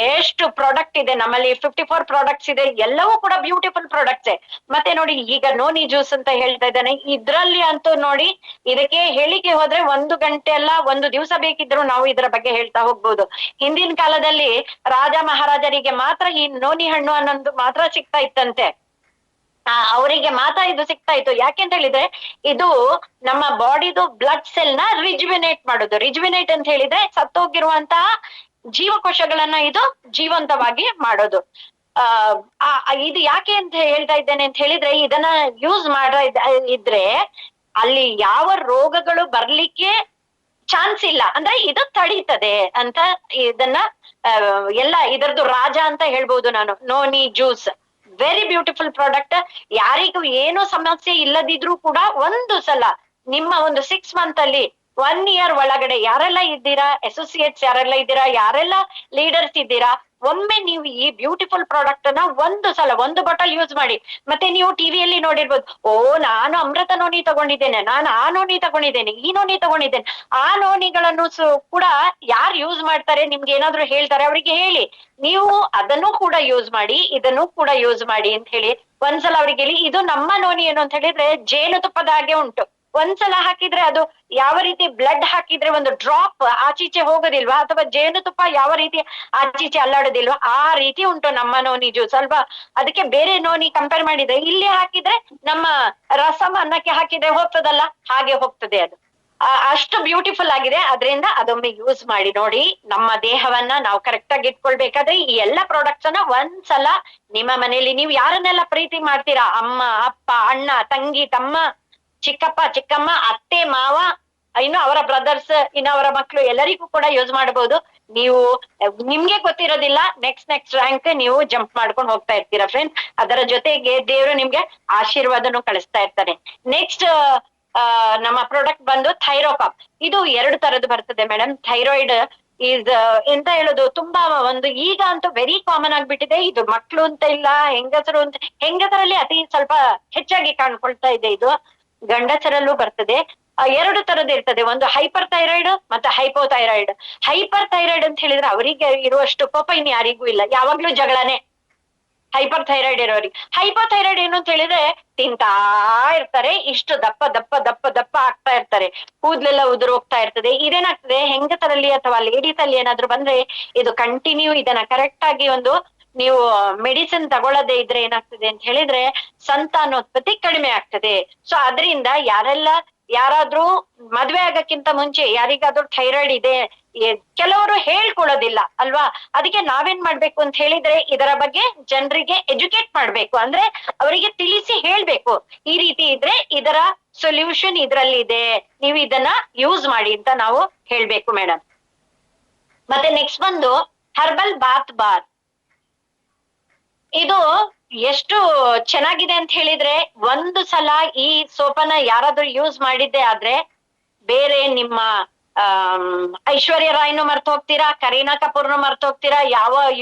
ಎಷ್ಟು ಪ್ರಾಡಕ್ಟ್ ಇದೆ ನಮ್ಮಲ್ಲಿ, 54 ಪ್ರಾಡಕ್ಟ್ಸ್ ಇದೆ, ಎಲ್ಲವೂ ಕೂಡ ಬ್ಯೂಟಿಫುಲ್ ಪ್ರಾಡಕ್ಟ್ಸ್. ಮತ್ತೆ ನೋಡಿ ಈಗ ನೋನಿ ಜ್ಯೂಸ್ ಅಂತ ಹೇಳ್ತಾ ಇದ್ದಾನೆ, ಇದ್ರಲ್ಲಿ ಅಂತೂ ನೋಡಿ ಇದಕ್ಕೆ ಹೇಳಿಕೆ ಹೋದ್ರೆ 1 ಗಂಟೆ ಅಲ್ಲ 1 ದಿವಸ ಬೇಕಿದ್ರು ನಾವು ಇದರ ಬಗ್ಗೆ ಹೇಳ್ತಾ ಹೋಗ್ಬೋದು. ಹಿಂದಿನ ಕಾಲದಲ್ಲಿ ರಾಜ ಮಹಾರಾಜರಿಗೆ ಮಾತ್ರ ಈ ನೋನಿ ಹಣ್ಣು ಅನ್ನೊಂದು ಮಾತ್ರ ಸಿಗ್ತಾ ಇತ್ತಂತೆ. ಅವರಿಗೆ ಮಾತ್ರ ಇದು ಸಿಗ್ತಾ ಇತ್ತು. ಯಾಕೆಂತ ಹೇಳಿದ್ರೆ ಇದು ನಮ್ಮ ಬಾಡಿದು ಬ್ಲಡ್ ಸೆಲ್ ನ ರಿಜುವಿನೇಟ್ ಮಾಡೋದು. ರಿಜುವಿನೇಟ್ ಅಂತ ಹೇಳಿದ್ರೆ ಸತ್ತೋಗಿರುವಂತಹ ಜೀವಕೋಶಗಳನ್ನ ಇದು ಜೀವಂತವಾಗಿ ಮಾಡೋದು. ಇದು ಯಾಕೆ ಅಂತ ಹೇಳ್ತಾ ಇದ್ದೇನೆ ಅಂತ ಹೇಳಿದ್ರೆ, ಇದನ್ನ ಯೂಸ್ ಇದ್ರೆ ಅಲ್ಲಿ ಯಾವ ರೋಗಗಳು ಬರ್ಲಿಕ್ಕೆ ಚಾನ್ಸ್ ಇಲ್ಲ, ಅಂದ್ರೆ ಇದು ತಡೀತದೆ ಅಂತ ಇದನ್ನ ಎಲ್ಲ ಇದರದ್ದು ರಾಜ ಅಂತ ಹೇಳ್ಬೋದು ನಾನು. Noni juice very beautiful product. ಯಾರಿಗೂ ಏನು ಸಮಸ್ಯೆ ಇಲ್ಲದಿದ್ರೂ ಕೂಡ ಒಂದು ಸಲ ನಿಮ್ಮ ಒಂದು 6 ಮಂತ್ ಅಲ್ಲಿ 1 year ಒಳಗಡೆ ಯಾರೆಲ್ಲ ಇದ್ದೀರಾ, ಅಸೋಸಿಯೇಟ್ಸ್ ಯಾರೆಲ್ಲ ಇದ್ದೀರಾ, ಯಾರೆಲ್ಲ ಲೀಡರ್ಸ್ ಇದ್ದೀರಾ, ಒಮ್ಮೆ ನೀವು ಈ ಬ್ಯೂಟಿಫುಲ್ ಪ್ರಾಡಕ್ಟ್ ನ ಒಂದು ಸಲ 1 ಬಾಟಲ್ ಯೂಸ್ ಮಾಡಿ. ಮತ್ತೆ ನೀವು ಟಿವಿಯಲ್ಲಿ ನೋಡಿರ್ಬೋದು, ಓ ನಾನು ಅಮೃತ ನೋನಿ ತಗೊಂಡಿದ್ದೇನೆ, ನಾನು ಆ ನೋನಿ ತಗೊಂಡಿದ್ದೇನೆ, ಈ ನೋನಿ ತಗೊಂಡಿದ್ದೇನೆ. ಆ ನೋನಿಗಳನ್ನು ಕೂಡ ಯಾರು ಯೂಸ್ ಮಾಡ್ತಾರೆ ನಿಮ್ಗೆ ಏನಾದ್ರು ಹೇಳ್ತಾರೆ, ಅವರಿಗೆ ಹೇಳಿ ನೀವು ಅದನ್ನು ಕೂಡ ಯೂಸ್ ಮಾಡಿ, ಇದನ್ನು ಕೂಡ ಯೂಸ್ ಮಾಡಿ ಅಂತ ಹೇಳಿ ಒಂದ್ಸಲ ಅವ್ರಿಗೆ ಹೇಳಿ. ಇದು ನಮ್ಮ ನೋನಿ ಏನು ಅಂತ ಹೇಳಿದ್ರೆ ಜೇನುತುಪ್ಪದ ಹಾಗೆ ಉಂಟು. ಒಂದ್ಸಲ ಹಾಕಿದ್ರೆ ಅದು ಯಾವ ರೀತಿ ಬ್ಲಡ್ ಹಾಕಿದ್ರೆ ಒಂದು ಡ್ರಾಪ್ ಆಚೀಚೆ ಹೋಗೋದಿಲ್ವಾ, ಅಥವಾ ಜೇನುತುಪ್ಪ ಯಾವ ರೀತಿ ಆಚೀಚೆ ಅಲ್ಲಾಡೋದಿಲ್ವಾ, ಆ ರೀತಿ ಉಂಟು ನಮ್ಮ ನೋನಿ ಜ್ಯೂಸ್ ಅಲ್ವಾ. ಅದಕ್ಕೆ ಬೇರೆ ನೋನಿ ಕಂಪೇರ್ ಮಾಡಿದ್ರೆ ಇಲ್ಲಿ ಹಾಕಿದ್ರೆ ನಮ್ಮ ರಸಂ ಅನ್ನಕ್ಕೆ ಹಾಕಿದ್ರೆ ಹೋಗ್ತದಲ್ಲ, ಹಾಗೆ ಹೋಗ್ತದೆ ಅದು. ಅಷ್ಟು ಬ್ಯೂಟಿಫುಲ್ ಆಗಿದೆ. ಅದರಿಂದ ಅದೊಮ್ಮೆ ಯೂಸ್ ಮಾಡಿ ನೋಡಿ. ನಮ್ಮ ದೇಹವನ್ನ ನಾವು ಕರೆಕ್ಟ್ ಆಗಿ ಇಟ್ಕೊಳ್ಬೇಕಾದ್ರೆ ಈ ಎಲ್ಲಾ ಪ್ರಾಡಕ್ಟ್ಸ್ ಅನ್ನ ಒಂದ್ಸಲ ನಿಮ್ಮ ಮನೆಯಲ್ಲಿ ನೀವು ಯಾರನ್ನೆಲ್ಲ ಪ್ರೀತಿ ಮಾಡ್ತೀರಾ, ಅಮ್ಮ ಅಪ್ಪ ಅಣ್ಣ ತಂಗಿ ತಮ್ಮ ಚಿಕ್ಕಪ್ಪ ಚಿಕ್ಕಮ್ಮ ಅತ್ತೆ ಮಾವ ಇನ್ನು ಅವರ ಬ್ರದರ್ಸ್ ಇನ್ನು ಅವರ ಮಕ್ಕಳು ಎಲ್ಲರಿಗೂ ಕೂಡ ಯೂಸ್ ಮಾಡಬಹುದು. ನೀವು ನಿಮ್ಗೆ ಗೊತ್ತಿರೋದಿಲ್ಲ, ನೆಕ್ಸ್ಟ್ ರ್ಯಾಂಕ್ ನೀವು ಜಂಪ್ ಮಾಡ್ಕೊಂಡು ಹೋಗ್ತಾ ಇರ್ತೀರಾ ಫ್ರೆಂಡ್ಸ್. ಅದರ ಜೊತೆಗೆ ದೇವರು ನಿಮ್ಗೆ ಆಶೀರ್ವಾದನು ಕಳಿಸ್ತಾ ಇರ್ತಾನೆ. ನೆಕ್ಸ್ಟ್ ನಮ್ಮ ಪ್ರಾಡಕ್ಟ್ ಬಂದು ಥೈರೋಕಾಪ್. ಇದು 2 ತರದ್ದು ಬರ್ತದೆ ಮೇಡಮ್. ಥೈರಾಯ್ಡ್ ಈಸ್ ಎಂತ ಹೇಳೋದು, ತುಂಬಾ ಒಂದು ಈಗ ಅಂತೂ ವೆರಿ ಕಾಮನ್ ಆಗ್ಬಿಟ್ಟಿದೆ. ಇದು ಮಕ್ಳು ಅಂತ ಇಲ್ಲ, ಹೆಂಗಸರು ಅಂತ, ಹೆಂಗಸರಲ್ಲಿ ಅತಿ ಸ್ವಲ್ಪ ಹೆಚ್ಚಾಗಿ ಕಾಣ್ಕೊಳ್ತಾ ಇದೆ. ಇದು ಗಂಡಸರಲ್ಲೂ ಬರ್ತದೆ. 2 ತರದ್ದು ಇರ್ತದೆ, ಒಂದು ಹೈಪರ್ ಥೈರಾಯ್ಡ್ ಮತ್ತೆ ಹೈಪೋಥೈರಾಯ್ಡ್. ಹೈಪರ್ ಥೈರಾಯ್ಡ್ ಅಂತ ಹೇಳಿದ್ರೆ ಅವರಿಗೆ ಇರುವಷ್ಟು ಕೋಪ ಇನ್ ಯಾರಿಗೂ ಇಲ್ಲ, ಯಾವಾಗ್ಲೂ ಜಗಳನೆ ಹೈಪರ್ ಥೈರಾಯ್ಡ್ ಇರೋರಿಗೆ. ಹೈಪೋಥೈರಾಯ್ಡ್ ಏನು ಅಂತ ಹೇಳಿದ್ರೆ ತಿಂತಾ ಇರ್ತಾರೆ, ಇಷ್ಟು ದಪ್ಪ ದಪ್ಪ ದಪ್ಪ ದಪ್ಪ ಆಗ್ತಾ ಇರ್ತಾರೆ, ಕೂದ್ಲೆಲ್ಲ ಉದುರು ಹೋಗ್ತಾ ಇರ್ತದೆ. ಇದೇನಾಗ್ತದೆ ಹೆಂಗಸರಲ್ಲಿ ಅಥವಾ ಲೇಡೀಸ್ ಅಲ್ಲಿ ಏನಾದ್ರು ಬಂದ್ರೆ ಇದು ಕಂಟಿನ್ಯೂ ಇದನ್ನ ಕರೆಕ್ಟ್ ಆಗಿ ಒಂದು ನೀವು ಮೆಡಿಸಿನ್ ತಗೊಳ್ಳದೆ ಇದ್ರೆ ಏನಾಗ್ತದೆ ಅಂತ ಹೇಳಿದ್ರೆ ಸಂತಾನೋತ್ಪತ್ತಿ ಕಡಿಮೆ ಆಗ್ತದೆ. ಸೊ ಅದರಿಂದ ಯಾರಾದ್ರೂ ಮದ್ವೆ ಆಗಕ್ಕಿಂತ ಮುಂಚೆ ಯಾರಿಗಾದ್ರೂ ಥೈರಾಯ್ಡ್ ಇದೆ, ಕೆಲವರು ಹೇಳ್ಕೊಳ್ಳೋದಿಲ್ಲ ಅಲ್ವಾ. ಅದಕ್ಕೆ ನಾವೇನ್ ಮಾಡ್ಬೇಕು ಅಂತ ಹೇಳಿದ್ರೆ ಇದರ ಬಗ್ಗೆ ಜನರಿಗೆ ಎಜುಕೇಟ್ ಮಾಡ್ಬೇಕು, ಅಂದ್ರೆ ಅವರಿಗೆ ತಿಳಿಸಿ ಹೇಳ್ಬೇಕು, ಈ ರೀತಿ ಇದ್ರೆ ಇದರ ಸೊಲ್ಯೂಷನ್ ಇದ್ರಲ್ಲಿ ಇದೆ, ನೀವು ಇದನ್ನ ಯೂಸ್ ಮಾಡಿ ಅಂತ ನಾವು ಹೇಳ್ಬೇಕು ಮೇಡಮ್. ಮತ್ತೆ ನೆಕ್ಸ್ಟ್ ಬಂದು ಹರ್ಬಲ್ ಬಾರ್. ಇದು ಎಷ್ಟು ಚೆನ್ನಾಗಿದೆ ಅಂತ ಹೇಳಿದ್ರೆ, ಒಂದು ಸಲ ಈ ಸೋಪನ ಯಾರಾದ್ರೂ ಯೂಸ್ ಮಾಡಿದ್ದೆ ಆದ್ರೆ ಬೇರೆ ನಿಮ್ಮ ಐಶ್ವರ್ಯ ರಾಯ್ನು ಮರ್ತು ಹೋಗ್ತೀರಾ, ಕರೀನಾ ಕಪೂರ್ನು ಮರ್ತು ಹೋಗ್ತೀರಾ, ಯಾವ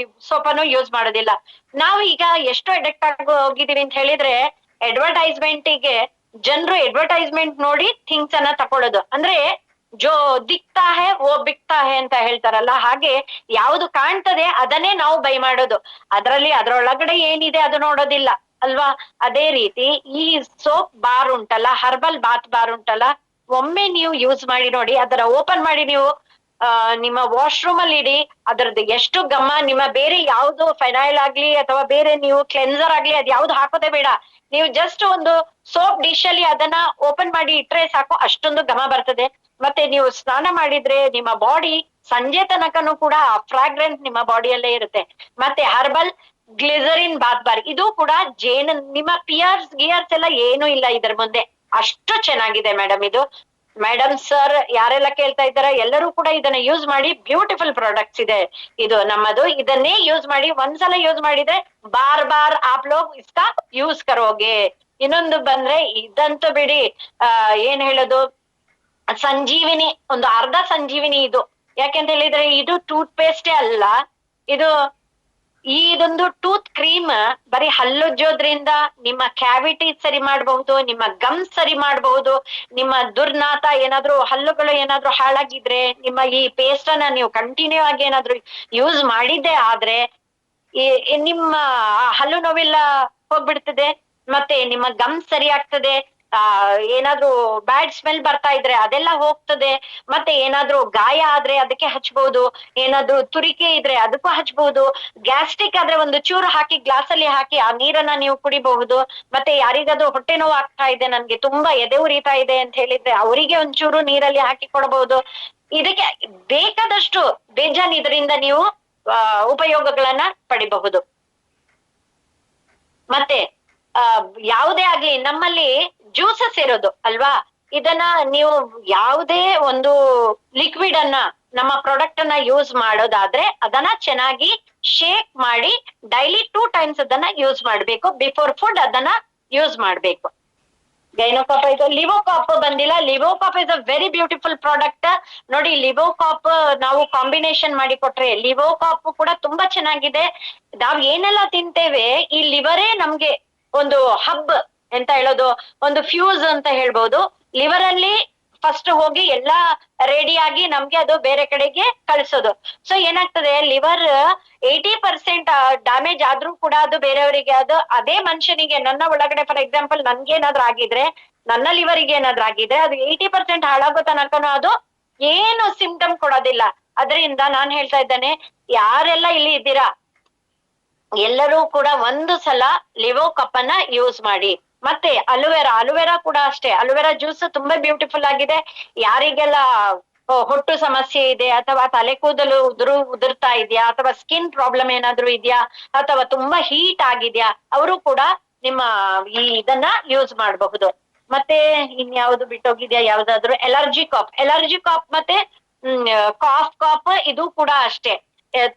ಸೋಪನು ಯೂಸ್ ಮಾಡೋದಿಲ್ಲ. ನಾವು ಈಗ ಎಷ್ಟು ಅಡಿಕ್ಟ್ ಆಗಿ ಹೋಗಿದೀವಿ ಅಂತ ಹೇಳಿದ್ರೆ ಅಡ್ವರ್ಟೈಸ್ಮೆಂಟಿಗೆ ಜನರು ಅಡ್ವರ್ಟೈಸ್ಮೆಂಟ್ ನೋಡಿ ಥಿಂಗ್ಸ್ ಅನ್ನ ತಕೊಳ್ಳೋದು. ಅಂದ್ರೆ ಜೋ ದಿಕ್ತಾ ಹೇ ಓ ಬಿಕ್ತಾ ಹೇ ಅಂತ ಹೇಳ್ತಾರಲ್ಲ, ಹಾಗೆ ಯಾವ್ದು ಕಾಣ್ತದೆ ಅದನ್ನೇ ನಾವು ಬೈ ಮಾಡೋದು, ಅದ್ರೊಳಗಡೆ ಏನಿದೆ ಅದು ನೋಡೋದಿಲ್ಲ ಅಲ್ವಾ. ಅದೇ ರೀತಿ ಈ ಸೋಪ್ ಬಾರ್ ಉಂಟಲ್ಲ, ಹರ್ಬಲ್ ಬಾರ್ ಉಂಟಲ್ಲ, ಒಮ್ಮೆ ನೀವು ಯೂಸ್ ಮಾಡಿ ನೋಡಿ. ಅದರ ಓಪನ್ ಮಾಡಿ ನೀವು ನಿಮ್ಮ ವಾಶ್ರೂಮ್ ಅಲ್ಲಿ ಇಡಿ. ಅದರದ್ದು ಎಷ್ಟು ಘಮ, ನಿಮ್ಮ ಬೇರೆ ಯಾವ್ದು ಫೈನೈಲ್ ಆಗ್ಲಿ ಅಥವಾ ಬೇರೆ ನೀವು ಕ್ಲೆನ್ಸರ್ ಆಗ್ಲಿ ಅದ್ ಯಾವ್ದು ಹಾಕೋದೇ ಬೇಡ. ನೀವು ಜಸ್ಟ್ ಒಂದು ಸೋಪ್ ಡಿಶ್ ಅಲ್ಲಿ ಅದನ್ನ ಓಪನ್ ಮಾಡಿ ಇಟ್ರೆ ಸಾಕು, ಅಷ್ಟೊಂದು ಘಮ ಬರ್ತದೆ. ಮತ್ತೆ ನೀವು ಸ್ನಾನ ಮಾಡಿದ್ರೆ ನಿಮ್ಮ ಬಾಡಿ ಸಂಜೆ ತನಕನೂ ಕೂಡ ಫ್ರಾಗ್ರೆನ್ಸ್ ನಿಮ್ಮ ಬಾಡಿಯಲ್ಲೇ ಇರುತ್ತೆ. ಮತ್ತೆ ಹರ್ಬಲ್ ಗ್ಲಿಸರಿನ್ ಬಾರ್, ಇದು ಕೂಡ ನಿಮ್ಮ ಗಿಯರ್ಸ್ ಎಲ್ಲ ಏನೂ ಇಲ್ಲ ಇದರ ಮುಂದೆ, ಅಷ್ಟು ಚೆನ್ನಾಗಿದೆ ಮೇಡಮ್ ಇದು. ಮೇಡಮ್ ಸರ್ ಯಾರೆಲ್ಲ ಕೇಳ್ತಾ ಇದ್ದಾರ ಎಲ್ಲರೂ ಕೂಡ ಇದನ್ನ ಯೂಸ್ ಮಾಡಿ, ಬ್ಯೂಟಿಫುಲ್ ಪ್ರಾಡಕ್ಟ್ಸ್ ಇದೆ ಇದು ನಮ್ಮದು. ಇದನ್ನೇ ಯೂಸ್ ಮಾಡಿ, ಒಂದ್ಸಲ ಯೂಸ್ ಮಾಡಿದ್ರೆ ಬಾರ್ ಆಪ್ ಲೋಗ್ ಇಸ್ಕಾ ಯೂಸ್ ಕರೋಗೆ. ಇನ್ನೊಂದು ಬಂದ್ರೆ ಇದಂತೂ ಬಿಡಿ, ಏನ್ ಹೇಳೋದು, ಸಂಜೀವಿನಿ, ಒಂದು ಅರ್ಧ ಸಂಜೀವಿನಿ ಇದು. ಯಾಕೆಂತ ಹೇಳಿದ್ರೆ ಇದು ಟೂತ್ ಪೇಸ್ಟೇ ಅಲ್ಲ, ಇದು ಇದೊಂದು ಟೂತ್ ಕ್ರೀಮ್ ಬರೀ ಹಲ್ಲುಜ್ಜೋದ್ರಿಂದ ನಿಮ್ಮ ಕ್ಯಾವಿಟಿ ಸರಿ ಮಾಡಬಹುದು, ನಿಮ್ಮ ಗಮ್ಸ್ ಸರಿ ಮಾಡಬಹುದು, ನಿಮ್ಮ ದುರ್ನಾತ ಏನಾದ್ರೂ ಹಲ್ಲುಗಳು ಏನಾದ್ರೂ ಹಾಳಾಗಿದ್ರೆ ನಿಮ್ಮ ಈ ಪೇಸ್ಟ್ ಅನ್ನ ನೀವು ಕಂಟಿನ್ಯೂ ಆಗಿ ಏನಾದ್ರೂ ಯೂಸ್ ಮಾಡಿದ್ದೆ ಆದ್ರೆ ನಿಮ್ಮ ಹಲ್ಲು ನೋವೆಲ್ಲ ಹೋಗ್ಬಿಡ್ತದೆ. ಮತ್ತೆ ನಿಮ್ಮ ಗಮ್ ಸರಿ ಆಗ್ತದೆ. ಏನಾದ್ರೂ ಬ್ಯಾಡ್ ಸ್ಮೆಲ್ ಬರ್ತಾ ಇದ್ರೆ ಅದೆಲ್ಲ ಹೋಗ್ತದೆ. ಮತ್ತೆ ಏನಾದ್ರೂ ಗಾಯ ಆದ್ರೆ ಅದಕ್ಕೆ ಹಚ್ಬಹುದು, ಏನಾದ್ರೂ ತುರಿಕೆ ಇದ್ರೆ ಅದಕ್ಕೂ ಹಚ್ಬಹುದು. ಗ್ಯಾಸ್ಟ್ರಿಕ್ ಆದ್ರೆ ಒಂದು ಚೂರು ಹಾಕಿ ಗ್ಲಾಸ್ ಅಲ್ಲಿ ಹಾಕಿ ಆ ನೀರನ್ನ ನೀವು ಕುಡಿಬಹುದು. ಮತ್ತೆ ಯಾರಿಗಾದ್ರೂ ಹೊಟ್ಟೆ ನೋವು ಆಗ್ತಾ ಇದೆ, ನನ್ಗೆ ತುಂಬಾ ಎದೆ ಉರಿತಾ ಇದೆ ಅಂತ ಹೇಳಿದ್ರೆ ಅವರಿಗೆ ಒಂಚೂರು ನೀರಲ್ಲಿ ಹಾಕಿ ಕೊಡಬಹುದು. ಇದಕ್ಕೆ ಬೇಕಾದಷ್ಟು ಬೇಜಾನ್ ಇದರಿಂದ ನೀವು ಉಪಯೋಗಗಳನ್ನ ಪಡಿಬಹುದು. ಮತ್ತೆ ಯಾವುದೇ ಆಗ್ಲಿ ನಮ್ಮಲ್ಲಿ ಜ್ಯೂಸಸ್ ಇರೋದು ಅಲ್ವಾ, ಇದನ್ನ ನೀವು ಯಾವುದೇ ಒಂದು ಲಿಕ್ವಿಡ್ ಅನ್ನ ನಮ್ಮ ಪ್ರಾಡಕ್ಟ್ ಅನ್ನ ಯೂಸ್ ಮಾಡೋದಾದ್ರೆ ಅದನ್ನ ಚೆನ್ನಾಗಿ ಶೇಕ್ ಮಾಡಿ ಡೈಲಿ 2 ಟೈಮ್ಸ್ ಅದನ್ನ ಯೂಸ್ ಮಾಡ್ಬೇಕು. ಬಿಫೋರ್ ಫುಡ್ ಅದನ್ನ ಯೂಸ್ ಮಾಡ್ಬೇಕು. ಗೈನೋಕಾಪ್ ಇದು ಲಿವೋಕಾಪ್ ಬಂದಿಲ್ಲ. Livocop is a very beautiful product. ನೋಡಿ, ಲಿವೋಕಾಪ್ ನಾವು ಕಾಂಬಿನೇಷನ್ ಮಾಡಿ ಕೊಟ್ರೆ ಲಿವೋಕಾಪ್ ಕೂಡ ತುಂಬಾ ಚೆನ್ನಾಗಿದೆ. ನಾವ್ ಏನೆಲ್ಲ ತಿಂತೇವೆ ಈ ಲಿವರೇ ನಮ್ಗೆ ಒಂದು ಹಬ್ ಎಂತ ಹೇಳೋದು, ಒಂದು ಫ್ಯೂಸ್ ಅಂತ ಹೇಳ್ಬೋದು. ಲಿವರ್ ಅಲ್ಲಿ ಫಸ್ಟ್ ಹೋಗಿ ಎಲ್ಲಾ ರೆಡಿ ಆಗಿ ನಮ್ಗೆ ಅದು ಬೇರೆ ಕಡೆಗೆ ಕಳ್ಸೋದು. ಸೊ ಏನಾಗ್ತದೆ, ಲಿವರ್ 80% ಡ್ಯಾಮೇಜ್ ಆದ್ರೂ ಕೂಡ ಅದು ಬೇರೆಯವರಿಗೆ ಅದೇ ಮನುಷ್ಯನಿಗೆ ನನ್ನ ಒಳಗಡೆ ಫಾರ್ ಎಕ್ಸಾಂಪಲ್ ನನ್ಗೇನಾದ್ರೂ ಆಗಿದ್ರೆ, ನನ್ನ ಲಿವರಿಗೆ ಏನಾದ್ರೂ ಆಗಿದ್ರೆ ಅದು 80% ಹಾಳಾಗೋ ತನಕನೂ ಅದು ಏನು ಸಿಂಪ್ಟಮ್ ಕೊಡೋದಿಲ್ಲ. ಅದರಿಂದ ನಾನ್ ಹೇಳ್ತಾ ಇದ್ದೇನೆ, ಯಾರೆಲ್ಲ ಇಲ್ಲಿ ಇದ್ದೀರಾ ಎಲ್ಲರೂ ಕೂಡ ಒಂದು ಸಲ ಲಿವೋಕಾಪ್ ಅನ್ನ ಯೂಸ್ ಮಾಡಿ. ಮತ್ತೆ ಅಲೋವೆರಾ ಕೂಡ ಅಷ್ಟೇ. ಅಲೋವೆರಾ ಜ್ಯೂಸ್ ತುಂಬಾ ಬ್ಯೂಟಿಫುಲ್ ಆಗಿದೆ. ಯಾರಿಗೆಲ್ಲ ಹೊಟ್ಟು ಸಮಸ್ಯೆ ಇದೆ, ಅಥವಾ ತಲೆ ಕೂದಲು ಉದುರ್ತಾ ಇದೆಯಾ, ಅಥವಾ ಸ್ಕಿನ್ ಪ್ರಾಬ್ಲಮ್ ಏನಾದ್ರೂ ಇದೆಯಾ, ಅಥವಾ ತುಂಬಾ ಹೀಟ್ ಆಗಿದ್ಯಾ, ಅವರು ಕೂಡ ನಿಮ್ಮ ಇದನ್ನ ಯೂಸ್ ಮಾಡಬಹುದು. ಮತ್ತೆ ಇನ್ಯಾವುದು ಬಿಟ್ಟೋಗಿದ್ಯಾ ಯಾವ್ದಾದ್ರು, ಎಲರ್ಜಿ ಕಾಪ್ ಮತ್ತೆ ಕಾಪ್ ಇದು ಕೂಡ ಅಷ್ಟೇ.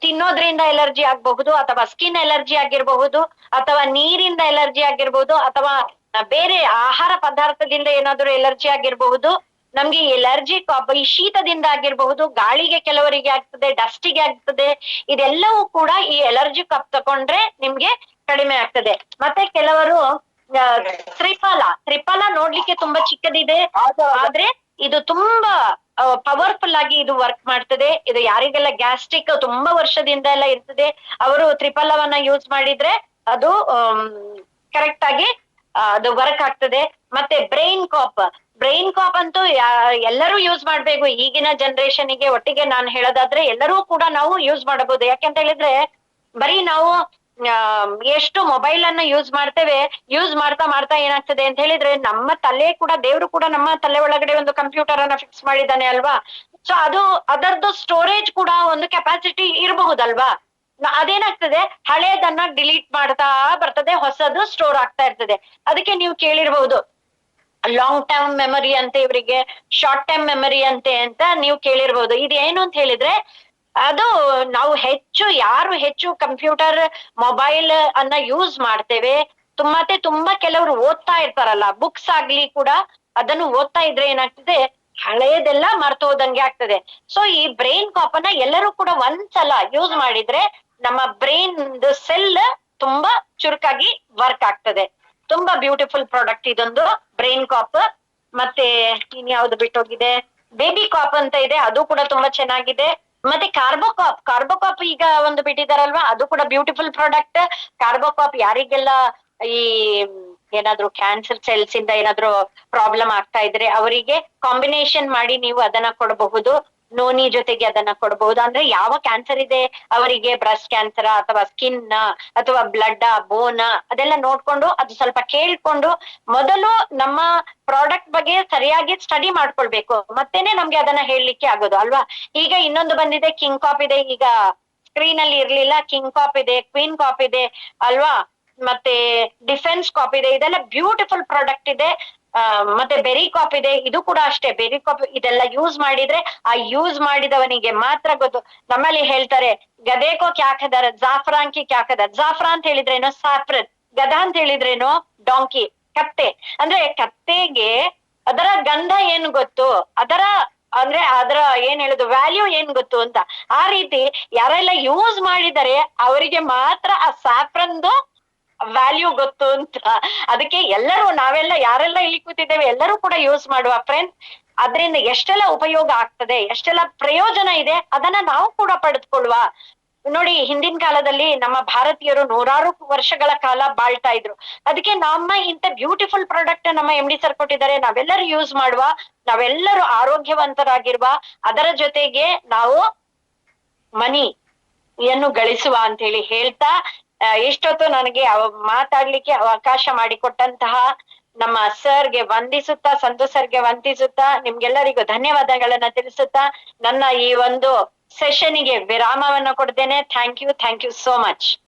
ತಿನ್ನೋದ್ರಿಂದ ಎಲರ್ಜಿ ಆಗಬಹುದು, ಅಥವಾ ಸ್ಕಿನ್ ಎಲರ್ಜಿ ಆಗಿರಬಹುದು, ಅಥವಾ ನೀರಿಂದ ಎಲರ್ಜಿ ಆಗಿರ್ಬಹುದು, ಅಥವಾ ಬೇರೆ ಆಹಾರ ಪದಾರ್ಥದಿಂದ ಏನಾದ್ರೂ ಎಲರ್ಜಿ ಆಗಿರಬಹುದು. ನಮ್ಗೆ ಎಲರ್ಜಿ ಕಾಪ್ ಈ ಶೀತದಿಂದ ಆಗಿರಬಹುದು, ಗಾಳಿಗೆ ಕೆಲವರಿಗೆ ಆಗ್ತದೆ, ಡಸ್ಟಿಗೆ ಆಗ್ತದೆ. ಇದೆಲ್ಲವೂ ಕೂಡ ಈ ಎಲರ್ಜಿ ಕಾಪ್ ತಕೊಂಡ್ರೆ ನಿಮ್ಗೆ ಕಡಿಮೆ ಆಗ್ತದೆ. ಮತ್ತೆ ಕೆಲವರು ತ್ರಿಫಲ ನೋಡ್ಲಿಕ್ಕೆ ತುಂಬಾ ಚಿಕ್ಕದಿದೆ, ಆದ್ರೆ ಇದು ತುಂಬಾ ಪವರ್ಫುಲ್ ಆಗಿ ಇದು ವರ್ಕ್ ಮಾಡ್ತದೆ. ಇದು ಯಾರಿಗೆಲ್ಲ ಗ್ಯಾಸ್ಟ್ರಿಕ್ ತುಂಬಾ ವರ್ಷದಿಂದ ಎಲ್ಲ ಇರ್ತದೆ ಅವರು ತ್ರಿಫಲವನ್ನ ಯೂಸ್ ಮಾಡಿದ್ರೆ ಅದು ಕರೆಕ್ಟ್ ಆಗಿ ಅದು ವರ್ಕ್ ಆಗ್ತದೆ. ಮತ್ತೆ ಬ್ರೈನ್ ಕಾಪ್ ಅಂತೂ ಎಲ್ಲರೂ ಯೂಸ್ ಮಾಡ್ಬೇಕು ಈಗಿನ ಜನರೇಷನ್ಗೆ. ಒಟ್ಟಿಗೆ ನಾನು ಹೇಳೋದಾದ್ರೆ ಎಲ್ಲರೂ ಕೂಡ ನಾವು ಯೂಸ್ ಮಾಡಬಹುದು. ಯಾಕೆಂತ ಹೇಳಿದ್ರೆ ಬರೀ ನಾವು ಎಷ್ಟು ಮೊಬೈಲ್ ಅನ್ನ ಯೂಸ್ ಮಾಡ್ತೇವೆ, ಯೂಸ್ ಮಾಡ್ತಾ ಏನಾಗ್ತದೆ ಅಂತ ಹೇಳಿದ್ರೆ ನಮ್ಮ ತಲೆ ಕೂಡ, ದೇವ್ರು ಕೂಡ ನಮ್ಮ ತಲೆ ಒಳಗಡೆ ಒಂದು ಕಂಪ್ಯೂಟರ್ ಅನ್ನ ಫಿಕ್ಸ್ ಮಾಡಿದ್ದಾನೆ ಅಲ್ವಾ. ಸೊ ಅದರದ್ದು ಸ್ಟೋರೇಜ್ ಕೂಡ ಒಂದು ಕೆಪಾಸಿಟಿ ಇರಬಹುದಲ್ವಾ. ಅದೇನಾಗ್ತದೆ, ಹಳೇದನ್ನ ಡಿಲೀಟ್ ಮಾಡ್ತಾ ಬರ್ತದೆ, ಹೊಸದು ಸ್ಟೋರ್ ಆಗ್ತಾ ಇರ್ತದೆ. ಅದಕ್ಕೆ ನೀವು ಕೇಳಿರ್ಬಹುದು ಲಾಂಗ್ ಟರ್ಮ್ ಮೆಮೊರಿ ಅಂತೆ ಇವರಿಗೆ, ಶಾರ್ಟ್ ಟರ್ಮ್ ಮೆಮೊರಿ ಅಂತ ನೀವು ಕೇಳಿರ್ಬಹುದು. ಇದೇನು ಅಂತ ಹೇಳಿದ್ರೆ ಅದು ನಾವು ಯಾರು ಹೆಚ್ಚು ಕಂಪ್ಯೂಟರ್ ಮೊಬೈಲ್ ಅನ್ನ ಯೂಸ್ ಮಾಡ್ತೇವೆ, ತುಂಬಾ ಕೆಲವರು ಓದ್ತಾ ಇರ್ತಾರಲ್ಲ, ಬುಕ್ಸ್ ಆಗ್ಲಿ ಕೂಡ ಅದನ್ನು ಓದ್ತಾ ಇದ್ರೆ ಏನಾಗ್ತದೆ, ಹಳೇದೆಲ್ಲ ಮರ್ತೋದಂಗೆ ಆಗ್ತದೆ. ಸೊ ಈ ಬ್ರೈನ್ ಕಾಪ್ ಅನ್ನ ಎಲ್ಲರೂ ಕೂಡ ಒಂದ್ಸಲ ಯೂಸ್ ಮಾಡಿದ್ರೆ ನಮ್ಮ ಬ್ರೈನ್ ಸೆಲ್ ತುಂಬಾ ಚುರುಕಾಗಿ ವರ್ಕ್ ಆಗ್ತದೆ. ತುಂಬಾ ಬ್ಯೂಟಿಫುಲ್ ಪ್ರಾಡಕ್ಟ್ ಇದೊಂದು ಬ್ರೈನ್ ಕಾಪ್. ಮತ್ತೆ ಇನ್ಯಾವ್ದು ಬಿಟ್ಟೋಗಿದೆ, ಬೇಬಿ ಕಾಪ್ ಅಂತ ಇದೆ, ಅದು ಕೂಡ ತುಂಬಾ ಚೆನ್ನಾಗಿದೆ. ಮತ್ತೆ ಕಾರ್ಬೋಕಾಪ್ ಈಗ ಒಂದು ಬಿಟ್ಟಿದಾರಲ್ವಾ, ಅದು ಕೂಡ ಬ್ಯೂಟಿಫುಲ್ ಪ್ರಾಡಕ್ಟ್. ಕಾರ್ಬೋಕಾಪ್ ಯಾರಿಗೆಲ್ಲ ಈ ಏನಾದ್ರೂ ಕ್ಯಾನ್ಸರ್ ಸೆಲ್ಸ್ ಇಂದ ಏನಾದ್ರೂ ಪ್ರಾಬ್ಲಮ್ ಆಗ್ತಾ ಇದ್ರೆ ಅವರಿಗೆ ಕಾಂಬಿನೇಷನ್ ಮಾಡಿ ನೀವು ಅದನ್ನ ಕೊಡಬಹುದು. ನೋನಿ ಜೊತೆಗೆ ಅದನ್ನ ಕೊಡಬಹುದು. ಅಂದ್ರೆ ಯಾವ ಕ್ಯಾನ್ಸರ್ ಇದೆ ಅವರಿಗೆ, ಬ್ರೆಸ್ಟ್ ಕ್ಯಾನ್ಸರ್ ಅಥವಾ ಸ್ಕಿನ್ ಅಥವಾ ಬ್ಲಡ್ ಬೋನ್ ಅದೆಲ್ಲ ನೋಡ್ಕೊಂಡು, ಅದು ಸ್ವಲ್ಪ ಕೇಳ್ಕೊಂಡು ಮೊದಲು ನಮ್ಮ ಪ್ರಾಡಕ್ಟ್ ಬಗ್ಗೆ ಸರಿಯಾಗಿ ಸ್ಟಡಿ ಮಾಡ್ಕೊಳ್ಬೇಕು, ಮತ್ತೇನೆ ನಮ್ಗೆ ಅದನ್ನ ಹೇಳಲಿಕ್ಕೆ ಆಗೋದು ಅಲ್ವಾ. ಈಗ ಇನ್ನೊಂದು ಬಂದಿದೆ, ಕಿಂಗ್ ಕಾಪ್ ಇದೆ. ಈಗ ಸ್ಕ್ರೀನ್ ಅಲ್ಲಿ ಇರ್ಲಿಲ್ಲ, ಕಿಂಗ್ ಕಾಪ್ ಇದೆ, ಕ್ವೀನ್ ಕಾಪ್ ಇದೆ ಅಲ್ವಾ. ಮತ್ತೆ ಡಿಫೆನ್ಸ್ ಕಾಪ್ ಇದೆ. ಇದೆಲ್ಲ ಬ್ಯೂಟಿಫುಲ್ ಪ್ರಾಡಕ್ಟ್ ಇದೆ. ಮತ್ತೆ ಬೆರಿ ಕಾಪ್ ಇದೆ, ಇದು ಕೂಡ ಅಷ್ಟೇ. ಬೆರಿ ಕಾಪ್ ಇದೆಲ್ಲ ಯೂಸ್ ಮಾಡಿದ್ರೆ ಆ ಯೂಸ್ ಮಾಡಿದವನಿಗೆ ಮಾತ್ರ ಗೊತ್ತು. ನಮ್ಮಲ್ಲಿ ಹೇಳ್ತಾರೆ ಗದೇಕೋ ಕ್ಯಾಕದರ ಜಾಫ್ರಾನ್ ಕಿ ಕ್ಯಾಕದರ್. ಜಾಫ್ರಾ ಅಂತ ಹೇಳಿದ್ರೇನೋ ಸಾಫ್ರನ್, ಗದ ಅಂತ ಹೇಳಿದ್ರೇನೋ ಡಾಂಕಿ, ಕತ್ತೆ. ಅಂದ್ರೆ ಕತ್ತೆಗೆ ಅದರ ಗಂಧ ಏನು ಗೊತ್ತು, ಅದರ ಅಂದ್ರೆ ಅದರ ಏನ್ ಹೇಳುದು ವ್ಯಾಲ್ಯೂ ಏನ್ ಗೊತ್ತು ಅಂತ. ಆ ರೀತಿ ಯಾರೆಲ್ಲ ಯೂಸ್ ಮಾಡಿದರೆ ಅವರಿಗೆ ಮಾತ್ರ ಆ ಸ್ಯಾಫ್ರನ್ದು ವ್ಯಾಲ್ಯೂ ಗೊತ್ತು ಅಂತ. ಅದಕ್ಕೆ ಎಲ್ಲರೂ ನಾವೆಲ್ಲ ಯಾರೆಲ್ಲ ಇಲ್ಲಿ ಕೂತಿದ್ದೇವೆ ಎಲ್ಲರೂ ಕೂಡ ಯೂಸ್ ಮಾಡುವ ಫ್ರೆಂಡ್ಸ್. ಅದರಿಂದ ಎಷ್ಟೆಲ್ಲ ಉಪಯೋಗ ಆಗ್ತದೆ, ಎಷ್ಟೆಲ್ಲ ಪ್ರಯೋಜನ ಇದೆ, ಅದನ್ನ ನಾವು ಕೂಡ ಪಡೆದುಕೊಳ್ಳುವ. ನೋಡಿ, ಹಿಂದಿನ ಕಾಲದಲ್ಲಿ ನಮ್ಮ ಭಾರತೀಯರು ನೂರಾರು ವರ್ಷಗಳ ಕಾಲ ಬಾಳ್ತಾ ಇದ್ರು. ಅದಕ್ಕೆ ನಮ್ಮ ಇಂಥ ಬ್ಯೂಟಿಫುಲ್ ಪ್ರಾಡಕ್ಟ್ ನಮ್ಮ MD ಸರ್ ಕೊಟ್ಟಿದ್ದಾರೆ, ನಾವೆಲ್ಲರೂ ಯೂಸ್ ಮಾಡುವ, ನಾವೆಲ್ಲರೂ ಆರೋಗ್ಯವಂತರಾಗಿರುವ, ಅದರ ಜೊತೆಗೆ ನಾವು ಮನಿಯನ್ನು ಗಳಿಸುವ ಅಂತ ಹೇಳಿ ಹೇಳ್ತಾ, ಇಷ್ಟೊತ್ತು ನನಗೆ ಮಾತಾಡ್ಲಿಕ್ಕೆ ಅವಕಾಶ ಮಾಡಿಕೊಟ್ಟಂತಹ ನಮ್ಮ ಸರ್ಗೆ ವಂದಿಸುತ್ತಾ, ಸಂತು ಸರ್ಗೆ ವಂದಿಸುತ್ತಾ, ನಿಮ್ಗೆಲ್ಲರಿಗೂ ಧನ್ಯವಾದಗಳನ್ನ ತಿಳಿಸುತ್ತಾ ನನ್ನ ಈ ಒಂದು ಸೆಷನ್ಗೆ ವಿರಾಮವನ್ನ ಕೊಡ್ತೇನೆ. Thank you so much.